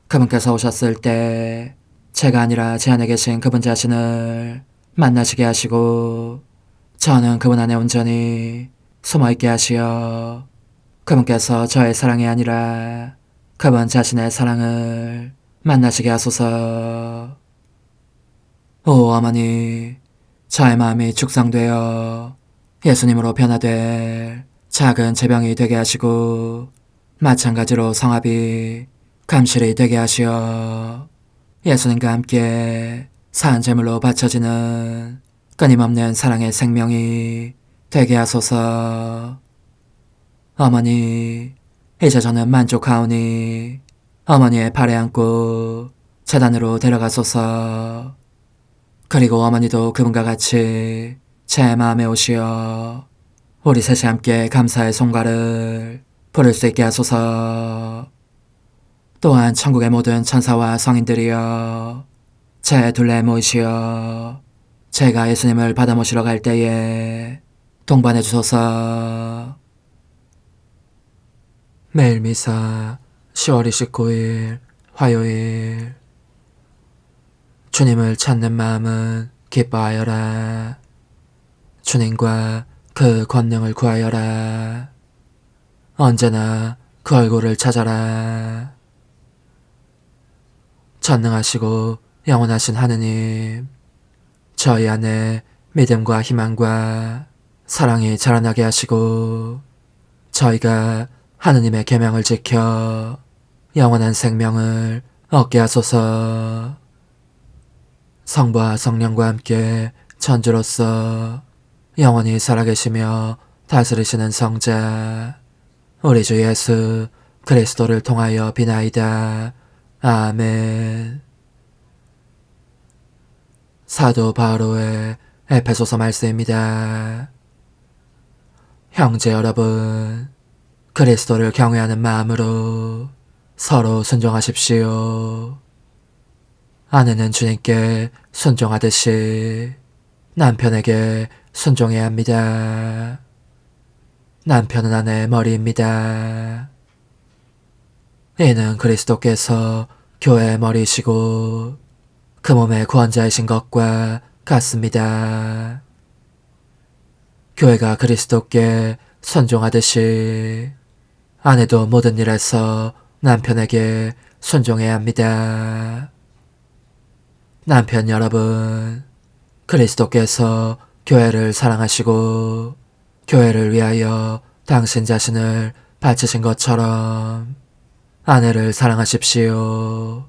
그분께서 오셨을 때 제가 아니라 제 안에 계신 그분 자신을 만나시게 하시고 저는 그분 안에 온전히 숨어있게 하시어 그분께서 저의 사랑이 아니라 그분 자신의 사랑을 만나시게 하소서. 오 어머니, 저의 마음이 축성되어 예수님으로 변화될 작은 제병이 되게 하시고 마찬가지로 성합이 감실이 되게 하시어 예수님과 함께 산 제물로 바쳐지는 끊임없는 사랑의 생명이 되게 하소서. 어머니, 이제 저는 만족하오니 어머니의 발에 안고 제단으로 데려가소서. 그리고 어머니도 그분과 같이 제 마음에 오시어 우리 셋이 함께 감사의 송가를 부를 수 있게 하소서. 또한 천국의 모든 천사와 성인들이여 제 둘레에 모이시어 제가 예수님을 받아 모시러 갈 때에 동반해 주소서. 매일 미사 10월 29일 화요일. 주님을 찾는 마음은 기뻐하여라. 주님과 그 권능을 구하여라. 언제나 그 얼굴을 찾아라. 전능하시고 영원하신 하느님, 저희 안에 믿음과 희망과 사랑이 자라나게 하시고 저희가 하느님의 계명을 지켜 영원한 생명을 얻게 하소서. 성부와 성령과 함께 천주로서 영원히 살아계시며 다스리시는 성자 우리 주 예수 그리스도를 통하여 비나이다. 아멘. 사도 바오로의 에베소서 말씀입니다. 형제 여러분, 그리스도를 경외하는 마음으로 서로 순종하십시오. 아내는 주님께 순종하듯이 남편에게 순종해야 합니다. 남편은 아내의 머리입니다. 이는 그리스도께서 교회의 머리이시고 그 몸의 구원자이신 것과 같습니다. 교회가 그리스도께 순종하듯이 아내도 모든 일에서 남편에게 순종해야 합니다. 남편 여러분, 그리스도께서 교회를 사랑하시고 교회를 위하여 당신 자신을 바치신 것처럼 아내를 사랑하십시오.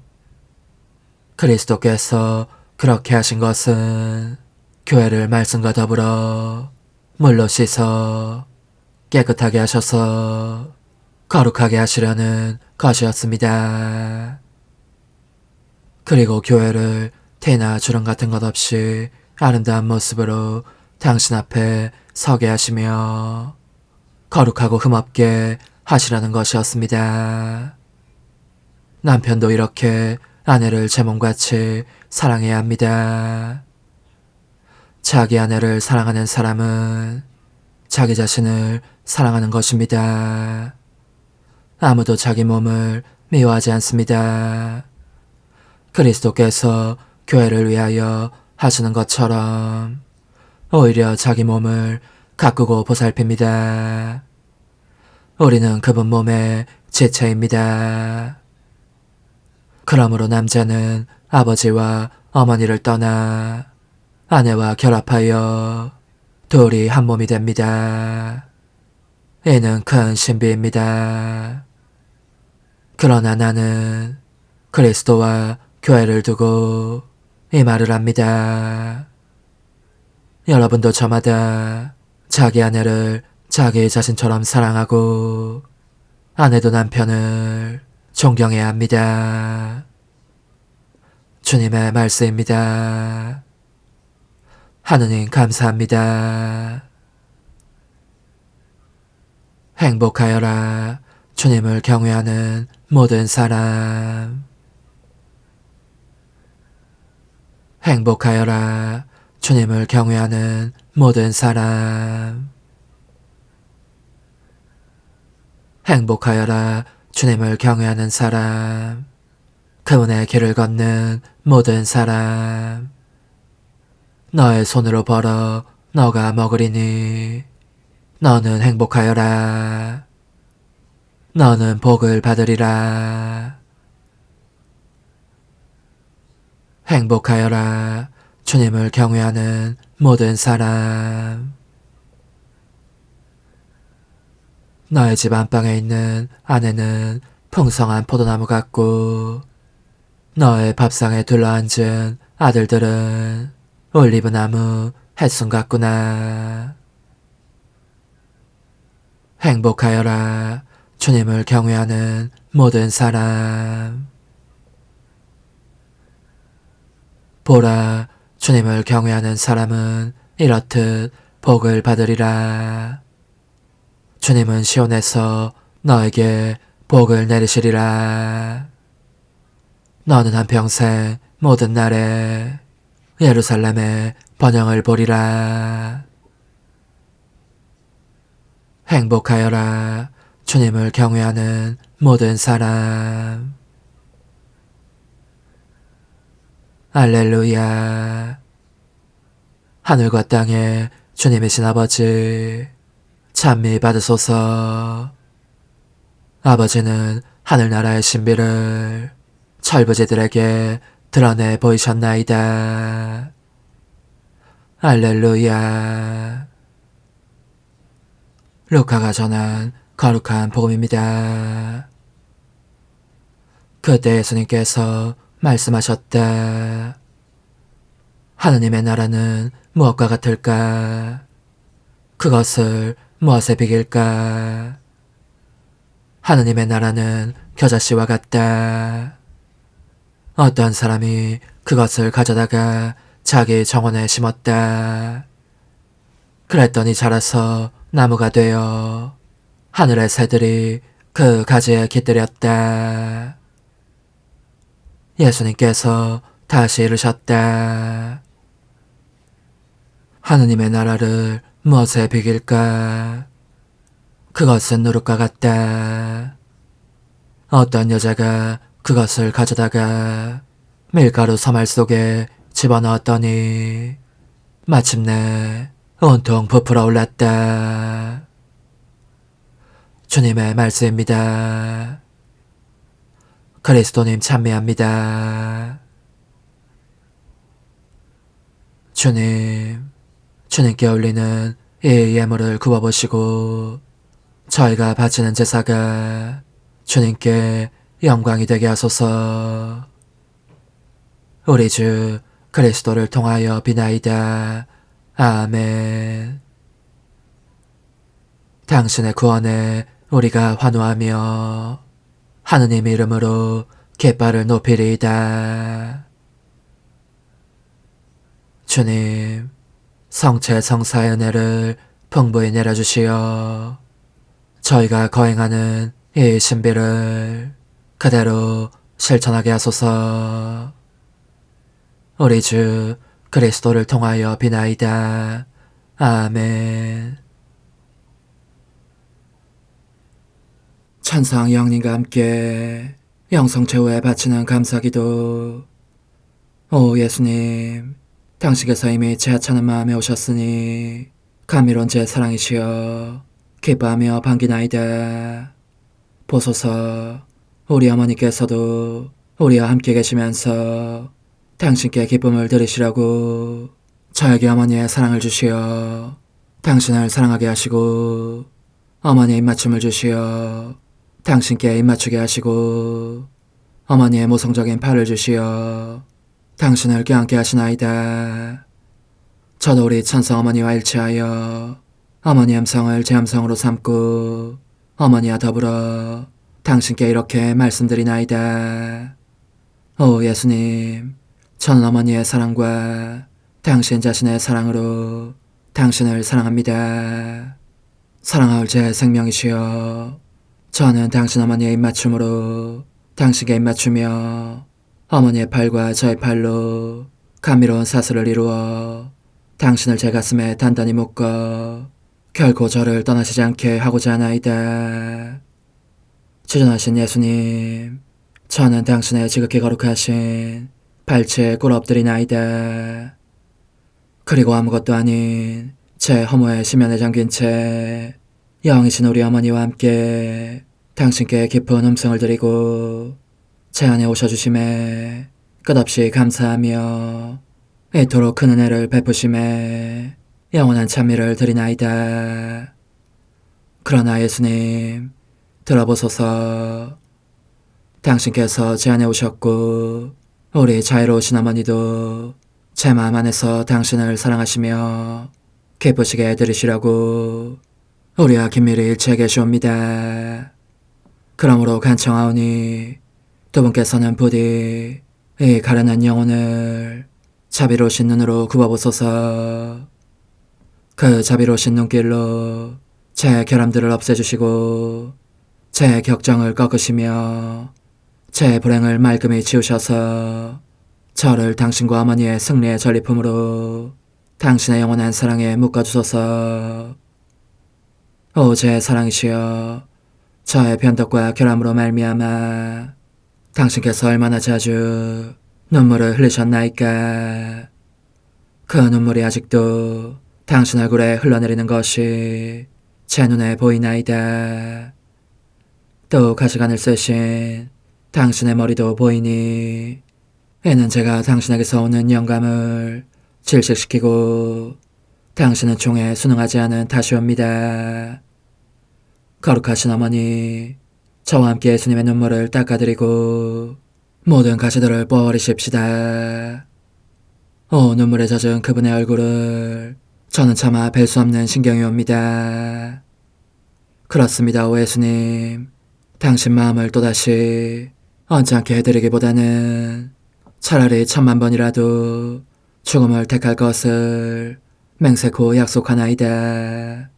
그리스도께서 그렇게 하신 것은 교회를 말씀과 더불어 물로 씻어 깨끗하게 하셔서 거룩하게 하시려는 것이었습니다. 그리고 교회를 티나 주름 같은 것 없이 아름다운 모습으로 당신 앞에 서게 하시며 거룩하고 흠없게 하시라는 것이었습니다. 남편도 이렇게 아내를 제 몸같이 사랑해야 합니다. 자기 아내를 사랑하는 사람은 자기 자신을 사랑하는 것입니다. 아무도 자기 몸을 미워하지 않습니다. 그리스도께서 교회를 위하여 하시는 것처럼 오히려 자기 몸을 가꾸고 보살핍니다. 우리는 그분 몸의 지체입니다. 그러므로 남자는 아버지와 어머니를 떠나 아내와 결합하여 둘이 한 몸이 됩니다. 이는 큰 신비입니다. 그러나 나는 그리스도와 교회를 두고 이 말을 합니다. 여러분도 저마다 자기 아내를 자기 자신처럼 사랑하고 아내도 남편을 존경해야 합니다. 주님의 말씀입니다. 하느님 감사합니다. 행복하여라. 주님을 경외하는 모든 사람. 행복하여라. 주님을 경외하는 모든 사람. 행복하여라. 주님을 경외하는 사람. 그분의 길을 걷는 모든 사람. 너의 손으로 벌어 너가 먹으리니 너는 행복하여라. 너는 복을 받으리라. 행복하여라. 주님을 경외하는 모든 사람. 너의 집 안방에 있는 아내는 풍성한 포도나무 같고 너의 밥상에 둘러앉은 아들들은 올리브나무 햇순 같구나. 행복하여라. 주님을 경외하는 모든 사람. 보라, 주님을 경외하는 사람은 이렇듯 복을 받으리라. 주님은 시온에서 너에게 복을 내리시리라. 너는 한평생 모든 날에 예루살렘의 번영을 보리라. 행복하여라. 주님을 경외하는 모든 사람. 알렐루야. 하늘과 땅에 주님이신 아버지, 찬미 받으소서. 아버지는 하늘나라의 신비를 철부지들에게 드러내 보이셨나이다. 알렐루야. 루카가 전한 거룩한 복음입니다. 그때 예수님께서 말씀하셨다. 하느님의 나라는 무엇과 같을까? 그것을 무엇에 비길까? 하느님의 나라는 겨자씨와 같다. 어떤 사람이 그것을 가져다가 자기 정원에 심었다. 그랬더니 자라서 나무가 되어 하늘의 새들이 그 가지에 깃들였다. 예수님께서 다시 이르셨다. 하느님의 나라를 무엇에 비길까? 그것은 누룩과 같다. 어떤 여자가 그것을 가져다가 밀가루 서말 속에 집어넣었더니 마침내 온통 부풀어 올랐다. 주님의 말씀입니다. 그리스도님 찬미합니다. 주님, 주님께 올리는 이 예물을 굽어보시고 저희가 바치는 제사가 주님께 영광이 되게 하소서. 우리 주 그리스도를 통하여 비나이다. 아멘. 당신의 구원에 우리가 환호하며 하느님 이름으로 깃발을 높이리이다. 주님, 성체 성사의 은혜를 풍부히 내려주시어 저희가 거행하는 이 신비를 그대로 실천하게 하소서. 우리 주 그리스도를 통하여 비나이다. 아멘. 찬상 영님과 함께 영성 최후에 바치는 감사기도. 오 예수님, 당신께서 이미 제 하찮은 마음에 오셨으니 감미로운 제 사랑이시여 기뻐하며 반기나이다. 보소서, 우리 어머니께서도 우리와 함께 계시면서 당신께 기쁨을 들으시라고 저에게 어머니의 사랑을 주시어 당신을 사랑하게 하시고 어머니의 입맞춤을 주시어 당신께 입맞추게 하시고 어머니의 모성적인 팔을 주시어 당신을 껴안게 하시나이다. 저도 우리 천성 어머니와 일치하여 어머니 음성을 제 음성으로 삼고 어머니와 더불어 당신께 이렇게 말씀드리나이다. 오 예수님, 저는 어머니의 사랑과 당신 자신의 사랑으로 당신을 사랑합니다. 사랑하올 제 생명이시여, 저는 당신 어머니의 입맞춤으로 당신께 입맞추며 어머니의 팔과 저의 팔로 감미로운 사슬을 이루어 당신을 제 가슴에 단단히 묶어 결코 저를 떠나시지 않게 하고자 하나이다. 지존하신 예수님, 저는 당신의 지극히 거룩하신 발치에 꿇어엎드리나이다. 그리고 아무것도 아닌 제 허무의 심연에 잠긴 채 영이신 우리 어머니와 함께 당신께 깊은 음성을 드리고 제 안에 오셔주심에 끝없이 감사하며 이토록 큰 은혜를 베푸심에 영원한 찬미를 드리나이다. 그러나 예수님, 들어보소서. 당신께서 제 안에 오셨고 우리 자유로우신 어머니도 제 마음 안에서 당신을 사랑하시며 기쁘시게 들으시려고 우리와 긴밀히 일치해 계시옵니다. 그러므로 간청하오니 두 분께서는 부디 이 가련한 영혼을 자비로우신 눈으로 굽어보소서. 그 자비로우신 눈길로 제 결함들을 없애주시고 제 격정을 꺾으시며 제 불행을 말끔히 지우셔서 저를 당신과 어머니의 승리의 전리품으로 당신의 영원한 사랑에 묶어주소서. 오 제 사랑이시여, 저의 변덕과 결함으로 말미암아 당신께서 얼마나 자주 눈물을 흘리셨나이까. 그 눈물이 아직도 당신 얼굴에 흘러내리는 것이 제 눈에 보이나이다. 또 가시관을 쓰신 당신의 머리도 보이니 이는 제가 당신에게서 오는 영감을 질식시키고 당신은 총에 순응하지 않은 탓이옵니다. 거룩하신 어머니, 저와 함께 예수님의 눈물을 닦아드리고 모든 가시들을 뽑아버리십시다. 오 눈물에 젖은 그분의 얼굴을 저는 차마 뵐 수 없는 신경이 옵니다. 그렇습니다, 오 예수님. 당신 마음을 또다시 언짢게 해드리기보다는 차라리 10,000,000번이라도 죽음을 택할 것을 맹세코 약속하나이다.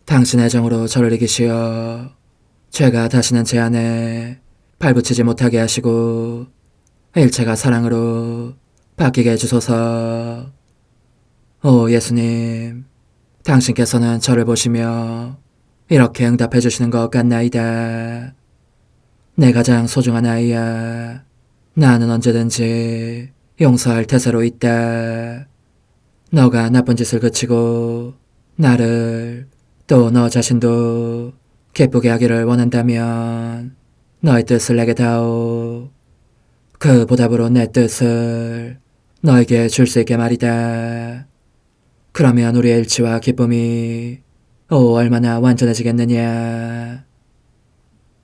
당신 애정으로 저를 이기시어 죄가 다시는 제 안에 발붙이지 못하게 하시고 일체가 사랑으로 바뀌게 해주소서. 오 예수님, 당신께서는 저를 보시며 이렇게 응답해 주시는 것 같나이다. 내 가장 소중한 아이야, 나는 언제든지 용서할 태세로 있다. 너가 나쁜 짓을 그치고 나를 또 너 자신도 기쁘게 하기를 원한다면 너의 뜻을 내게 다오. 그 보답으로 내 뜻을 너에게 줄 수 있게 말이다. 그러면 우리의 일치와 기쁨이 얼마나 완전해지겠느냐.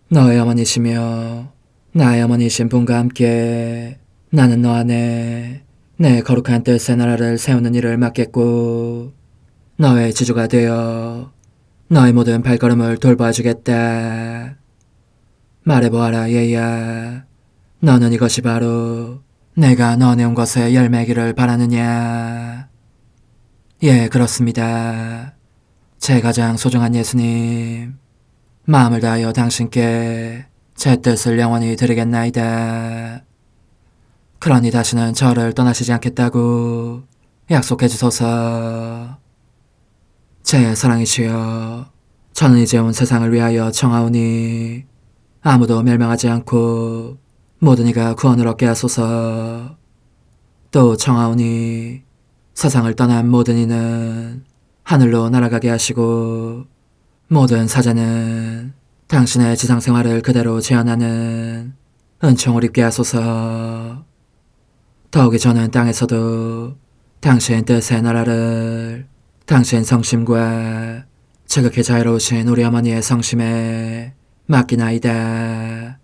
너의 어머니시며 나의 어머니신 분과 함께 나는 너 안에 내 거룩한 뜻의 나라를 세우는 일을 맡겠고 너의 지주가 되어 너의 모든 발걸음을 돌봐주겠다. 말해보아라 얘야, 너는 이것이 바로 내가 너한테 온 것의 열매기를 바라느냐. 예, 그렇습니다. 제 가장 소중한 예수님, 마음을 다하여 당신께 제 뜻을 영원히 드리겠나이다. 그러니 다시는 저를 떠나시지 않겠다고 약속해 주소서. 제 사랑이시여, 저는 이제 온 세상을 위하여 청하오니 아무도 멸망하지 않고 모든 이가 구원을 얻게 하소서. 또 청하오니 세상을 떠난 모든 이는 하늘로 날아가게 하시고 모든 사자는 당신의 지상생활을 그대로 재현하는 은총을 입게 하소서. 더욱이 저는 땅에서도 당신 뜻의 나라를 당신 성심과 지극히 자유로우신 우리 어머니의 성심에 맡기나이다.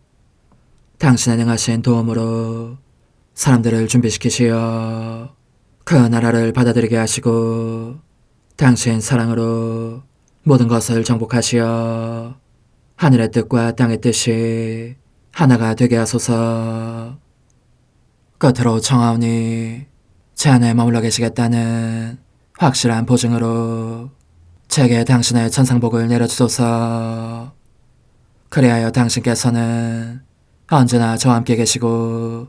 당신의 능하신 도움으로 사람들을 준비시키시어 그 나라를 받아들이게 하시고 당신 사랑으로 모든 것을 정복하시어 하늘의 뜻과 땅의 뜻이 하나가 되게 하소서. 끝으로 청하오니 제 안에 머물러 계시겠다는 확실한 보증으로 제게 당신의 천상복을 내려주소서. 그리하여 당신께서는 언제나 저와 함께 계시고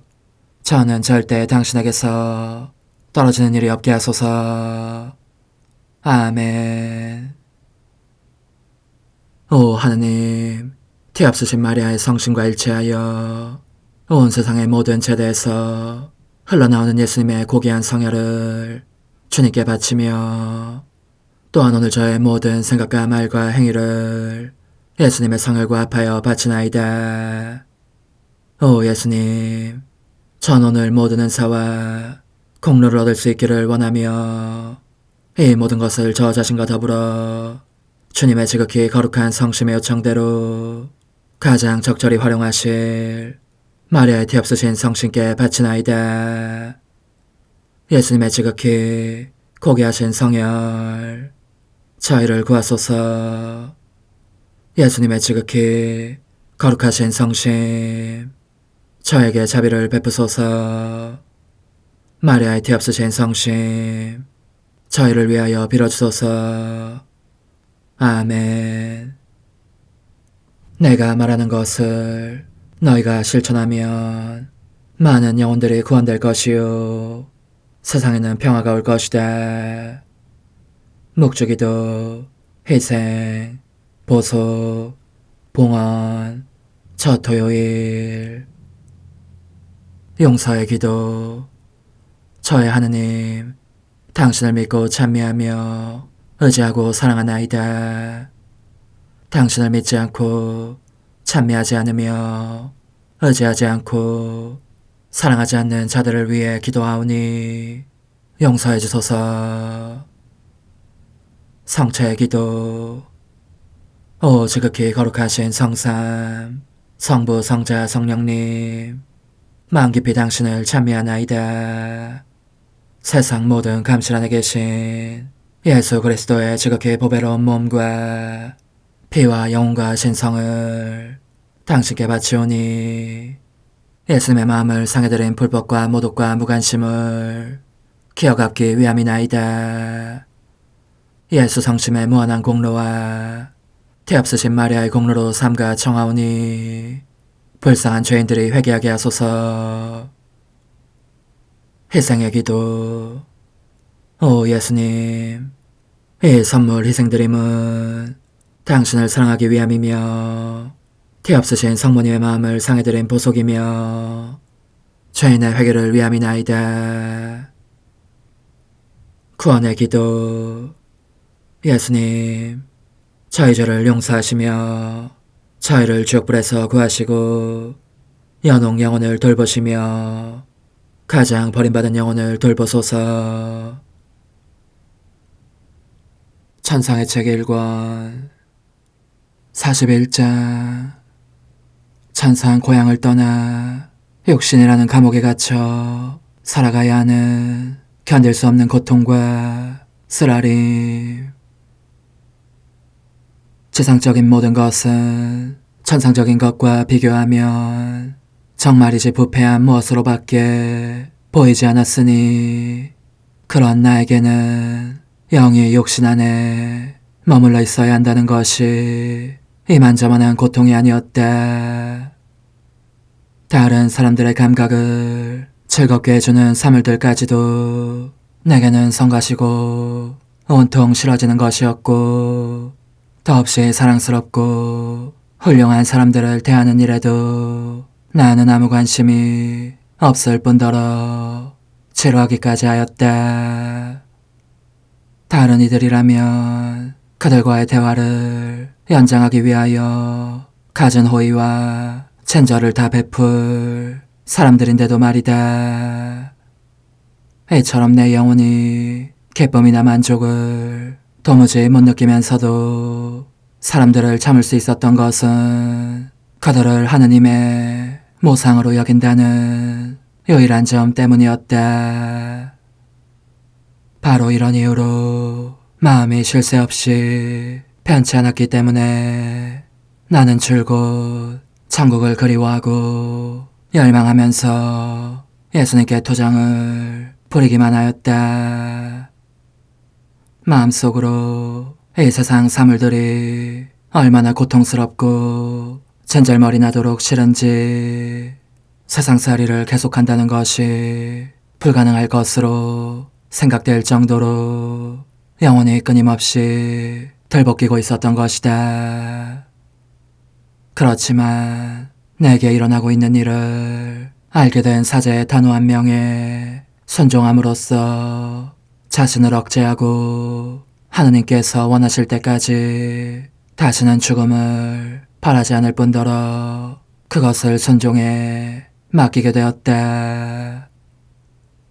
저는 절대 당신에게서 떨어지는 일이 없게 하소서. 아멘. 오 하느님, 티없으신 마리아의 성신과 일치하여 온 세상의 모든 제대에서 흘러나오는 예수님의 고귀한 성혈을 주님께 바치며, 또한 오늘 저의 모든 생각과 말과 행위를 예수님의 성혈과 합하여 바치나이다. 오 예수님, 전 오늘 모든 은사와 공로를 얻을 수 있기를 원하며, 이 모든 것을 저 자신과 더불어 주님의 지극히 거룩한 성심의 요청대로 가장 적절히 활용하실 마리아의 티없으신 성신께 바치나이다. 예수님의 지극히 고귀하신 성혈, 저희를 구하소서. 예수님의 지극히 거룩하신 성심, 저에게 자비를 베푸소서. 마리아의 티없으신 성심, 저희를 위하여 빌어주소서. 아멘. 내가 말하는 것을 너희가 실천하면 많은 영혼들이 구원될 것이요 세상에는 평화가 올 것이다. 묵주기도, 희생, 보소, 봉헌, 첫 토요일. 용서의 기도. 저의 하느님, 당신을 믿고 찬미하며 의지하고 사랑하나이다. 당신을 믿지 않고 찬미하지 않으며 의지하지 않고 사랑하지 않는 자들을 위해 기도하오니 용서해 주소서. 성체의 기도. 오 지극히 거룩하신 성삼, 성부, 성자, 성령님, 마음 깊이 당신을 찬미하나이다. 세상 모든 감실 안에 계신 예수 그리스도의 지극히 보배로운 몸과 피와 영혼과 신성을 당신께 바치오니 예수님의 마음을 상해드린 불법과 모독과 무관심을 기어갚기 위함이나이다. 예수 성심의 무한한 공로와 티없으신 마리아의 공로로 삼가 청하오니 불쌍한 죄인들이 회개하게 하소서. 희생의 기도. 오 예수님, 이 선물 희생드림은 당신을 사랑하기 위함이며 티없으신 성모님의 마음을 상해드린 보속이며 죄인의 회개를 위함이나이다. 구원의 기도. 예수님, 저희 죄를 용서하시며 저희를 지옥불에서 구하시고 연옥 영혼을 돌보시며 가장 버림받은 영혼을 돌보소서. 천상의 책 1권 41장. 천상 고향을 떠나 육신이라는 감옥에 갇혀 살아가야 하는 견딜 수 없는 고통과 쓰라림. 지상적인 모든 것은 천상적인 것과 비교하면 정말이지 부패한 무엇으로밖에 보이지 않았으니 그런 나에게는 영이 육신 안에 머물러 있어야 한다는 것이 이만저만한 고통이 아니었다. 다른 사람들의 감각을 즐겁게 해주는 사물들까지도 내게는 성가시고 온통 싫어지는 것이었고, 더없이 사랑스럽고 훌륭한 사람들을 대하는 일에도 나는 아무 관심이 없을 뿐더러 지루하기까지 하였다. 다른 이들이라면 그들과의 대화를 연장하기 위하여 갖은 호의와 친절을 다 베풀 사람들인데도 말이다. 이처럼 내 영혼이 기쁨이나 만족을 도무지 못 느끼면서도 사람들을 참을 수 있었던 것은 그들을 하느님의 모상으로 여긴다는 유일한 점 때문이었다. 바로 이런 이유로 마음이 쉴 새 없이 편치 않았기 때문에 나는 줄곧 천국을 그리워하고 열망하면서 예수님께 도장을 부리기만 하였다. 마음속으로 이 세상 사물들이 얼마나 고통스럽고 잔잘머리 나도록 싫은지 세상살이를 계속한다는 것이 불가능할 것으로 생각될 정도로 영혼이 끊임없이 들볶이고 있었던 것이다. 그렇지만 내게 일어나고 있는 일을 알게 된 사제의 단호한 명에 순종함으로써 자신을 억제하고 하느님께서 원하실 때까지 다시는 죽음을 바라지 않을 뿐더러 그것을 순종해 맡기게 되었다.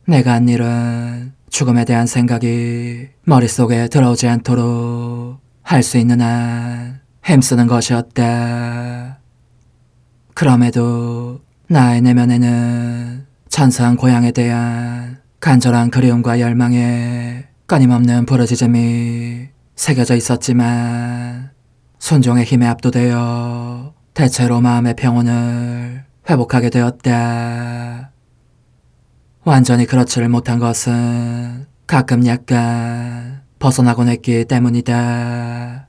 내가 한 일은 죽음에 대한 생각이 머릿속에 들어오지 않도록 할 수 있는 한 힘쓰는 것이었다. 그럼에도 나의 내면에는 천사한 고향에 대한 간절한 그리움과 열망에 끊임없는 부르짖음이 새겨져 있었지만 순종의 힘에 압도되어 대체로 마음의 평온을 회복하게 되었다. 완전히 그렇지를 못한 것은 가끔 약간 벗어나곤 했기 때문이다.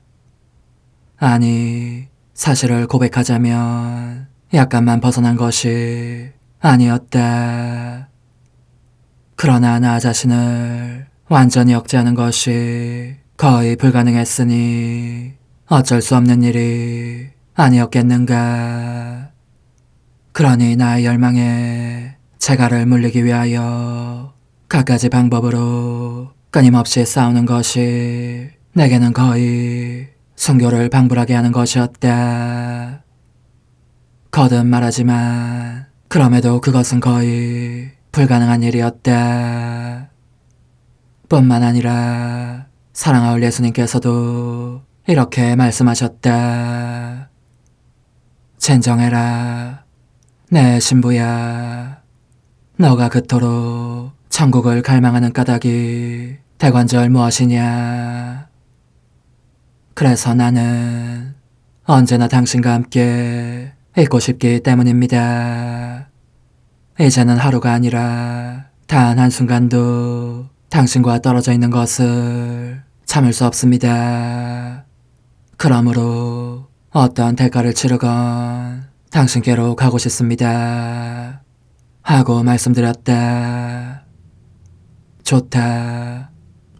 아니, 사실을 고백하자면 약간만 벗어난 것이 아니었다. 그러나 나 자신을 완전히 억제하는 것이 거의 불가능했으니 어쩔 수 없는 일이 아니었겠는가. 그러니 나의 열망에 재갈을 물리기 위하여 갖가지 방법으로 끊임없이 싸우는 것이 내게는 거의 순교를 방불하게 하는 것이었다. 거듭 말하지만 그럼에도 그것은 거의 불가능한 일이었다. 뿐만 아니라 사랑하올 예수님께서도 이렇게 말씀하셨다. 진정해라, 내 신부야. 너가 그토록 천국을 갈망하는 까닭이 대관절 무엇이냐. 그래서 나는 언제나 당신과 함께 있고 싶기 때문입니다. 이제는 하루가 아니라 단 한순간도 당신과 떨어져 있는 것을 참을 수 없습니다. 그러므로 어떤 대가를 치르건 당신께로 가고 싶습니다. 하고 말씀드렸다. 좋다.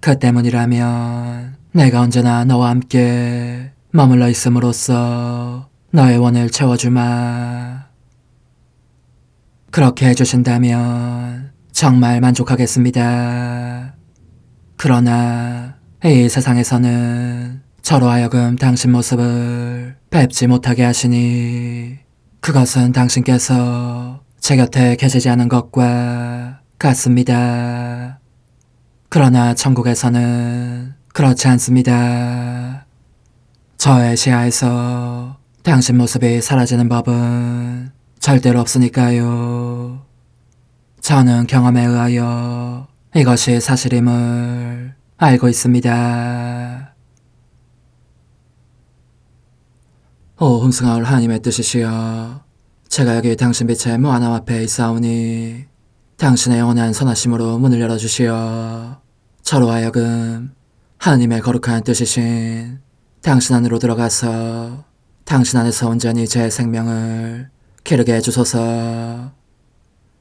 그 때문이라면 내가 언제나 너와 함께 머물러 있음으로써 너의 원을 채워주마. 그렇게 해주신다면 정말 만족하겠습니다. 그러나 이 세상에서는 저로 하여금 당신 모습을 뵙지 못하게 하시니 그것은 당신께서 제 곁에 계시지 않은 것과 같습니다. 그러나 천국에서는 그렇지 않습니다. 저의 시야에서 당신 모습이 사라지는 법은 절대로 없으니까요. 저는 경험에 의하여 이것이 사실임을 알고 있습니다. 오 흥승하올 하나님의 뜻이시여, 제가 여기 당신 빛의 무한함 앞에 있사오니 당신의 영원한 선하심으로 문을 열어주시어 저로 하여금 하나님의 거룩한 뜻이신 당신 안으로 들어가서 당신 안에서 온전히 제 생명을 기르게 해주소서.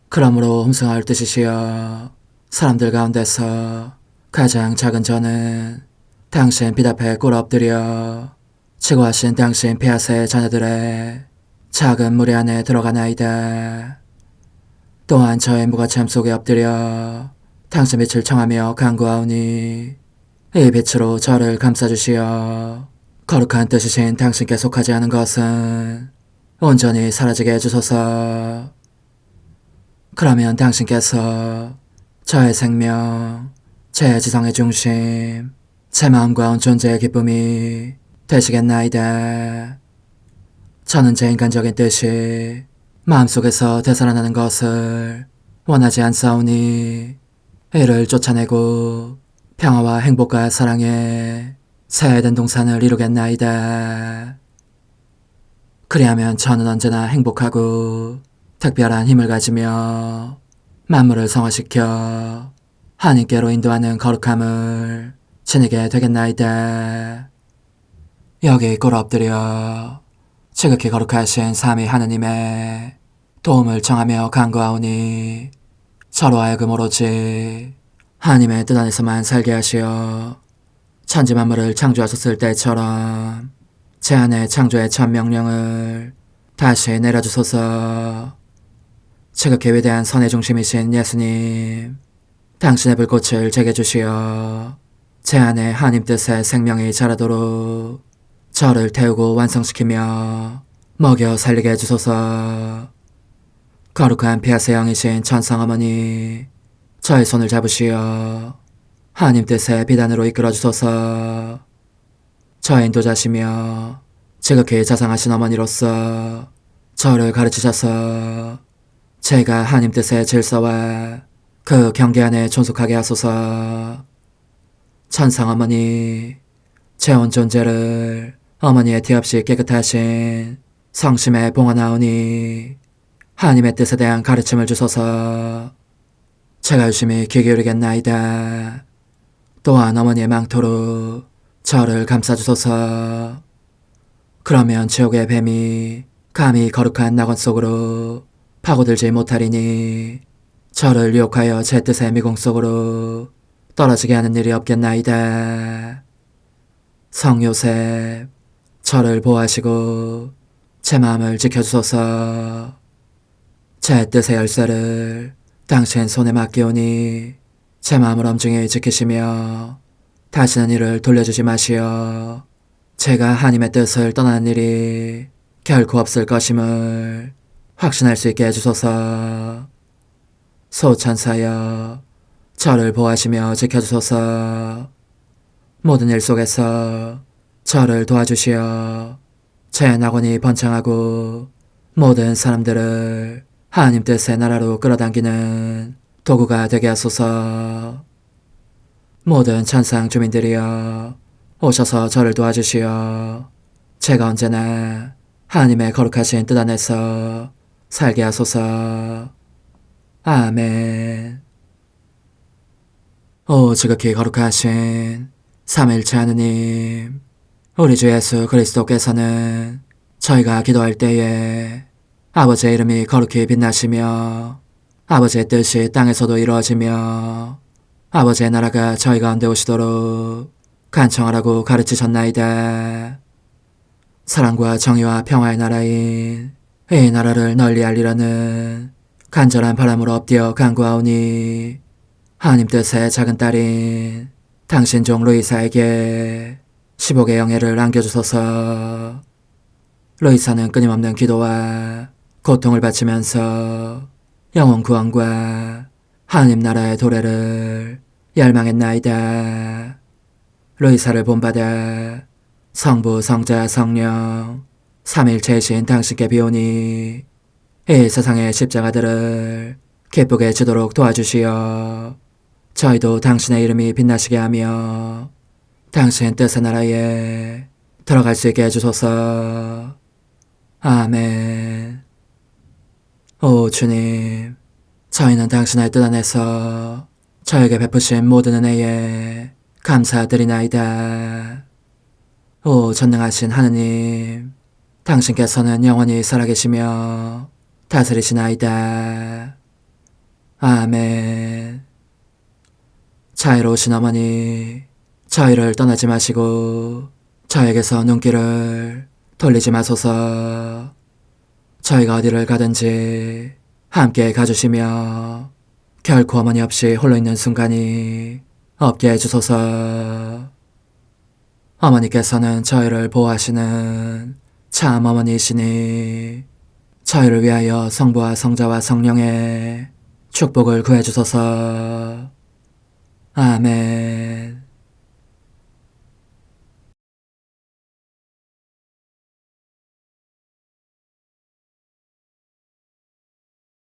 그러므로 흠승하올 뜻이시여, 사람들 가운데서 가장 작은 저는 당신 빛 앞에 꿇어 엎드려 치고하신 당신 폐하세의 자녀들의 작은 무리 안에 들어가나이다. 또한 저의 무가참 속에 엎드려 당신 빛을 청하며 간구하오니 이 빛으로 저를 감싸주시어 거룩한 뜻이신 당신께 속하지 않은 것은 온전히 사라지게 해주소서. 그러면 당신께서 저의 생명, 제 지성의 중심, 제 마음과 온 존재의 기쁨이 되시겠나이다. 저는 제 인간적인 뜻이 마음속에서 되살아나는 것을 원하지 않사오니 이를 쫓아내고 평화와 행복과 사랑의 새 에덴 동산을 이루겠나이다. 그리하면 저는 언제나 행복하고 특별한 힘을 가지며 만물을 성화시켜 하나님께로 인도하는 거룩함을 지니게 되겠나이다. 여기 꿇어 엎드려 지극히 거룩하신 삼위 하느님의 도움을 청하며 간구하오니 저로 하여금 오로지 하나님의 뜻 안에서만 살게 하시어 천지 만물을 창조하셨을 때처럼 제 안에 창조의 첫 명령을 다시 내려주소서. 지극히 위대한 선의 중심이신 예수님, 당신의 불꽃을 제게 주시어 제 안에 하나님 뜻의 생명이 자라도록 저를 태우고 완성시키며 먹여 살리게 해주소서. 거룩한 피아세 영이신 천상어머니, 저의 손을 잡으시어 하나님 뜻의 비단으로 이끌어주소서. 저의 인도자시며 지극히 자상하신 어머니로서 저를 가르치셔서 제가 하나님 뜻의 질서와 그 경계 안에 존속하게 하소서. 천상어머니, 제 온 존재를 어머니의 티 없이 깨끗하신 성심에 봉헌하오니 하나님의 뜻에 대한 가르침을 주소서. 제가 열심히 귀 기울이겠나이다. 또한 어머니의 망토로 저를 감싸주소서. 그러면 지옥의 뱀이 감히 거룩한 낙원 속으로 파고들지 못하리니 저를 유혹하여 제 뜻의 미궁 속으로 떨어지게 하는 일이 없겠나이다. 성요셉, 저를 보호하시고 제 마음을 지켜주소서. 제 뜻의 열쇠를 당신 손에 맡기오니 제 마음을 엄중히 지키시며 다시는 이를 돌려주지 마시어 제가 하나님의 뜻을 떠나는 일이 결코 없을 것임을 확신할 수 있게 해주소서. 소천사여, 저를 보호하시며 지켜주소서. 모든 일 속에서 저를 도와주시어 제 낙원이 번창하고 모든 사람들을 하나님 뜻의 나라로 끌어당기는 도구가 되게 하소서. 모든 천상 주민들이여, 오셔서 저를 도와주시어 제가 언제나 하나님의 거룩하신 뜻 안에서 살게 하소서. 아멘. 오 지극히 거룩하신 삼위일체 하느님, 우리 주 예수 그리스도께서는 저희가 기도할 때에 아버지의 이름이 거룩히 빛나시며 아버지의 뜻이 땅에서도 이루어지며 아버지의 나라가 저희 가운데 오시도록 간청하라고 가르치셨나이다. 사랑과 정의와 평화의 나라인 이 나라를 널리 알리려는 간절한 바람으로 엎드려 간구하오니 하나님 뜻의 작은 딸인 당신 종 루이사에게 10억의 영예를 안겨주소서. 루이사는 끊임없는 기도와 고통을 바치면서 영혼 구원과 하나님 나라의 도래를 열망했나이다. 루이사를 본받아 성부, 성자, 성령 삼위일체이신 당신께 비오니 이 세상의 십자가들을 기쁘게 지도록 도와주시어 저희도 당신의 이름이 빛나시게 하며 당신 뜻의 나라에 들어갈 수 있게 해주소서. 아멘. 오 주님, 저희는 당신의 뜻 안에서 저에게 베푸신 모든 은혜에 감사드리나이다. 오 전능하신 하느님, 당신께서는 영원히 살아계시며 다스리시나이다. 아멘. 자애로우신 어머니, 저희를 떠나지 마시고 저에게서 눈길을 돌리지 마소서. 저희가 어디를 가든지 함께 가주시며 결코 어머니 없이 홀로 있는 순간이 없게 해주소서. 어머니께서는 저희를 보호하시는 참 어머니이시니 저희를 위하여 성부와 성자와 성령의 축복을 구해주소서. 아멘.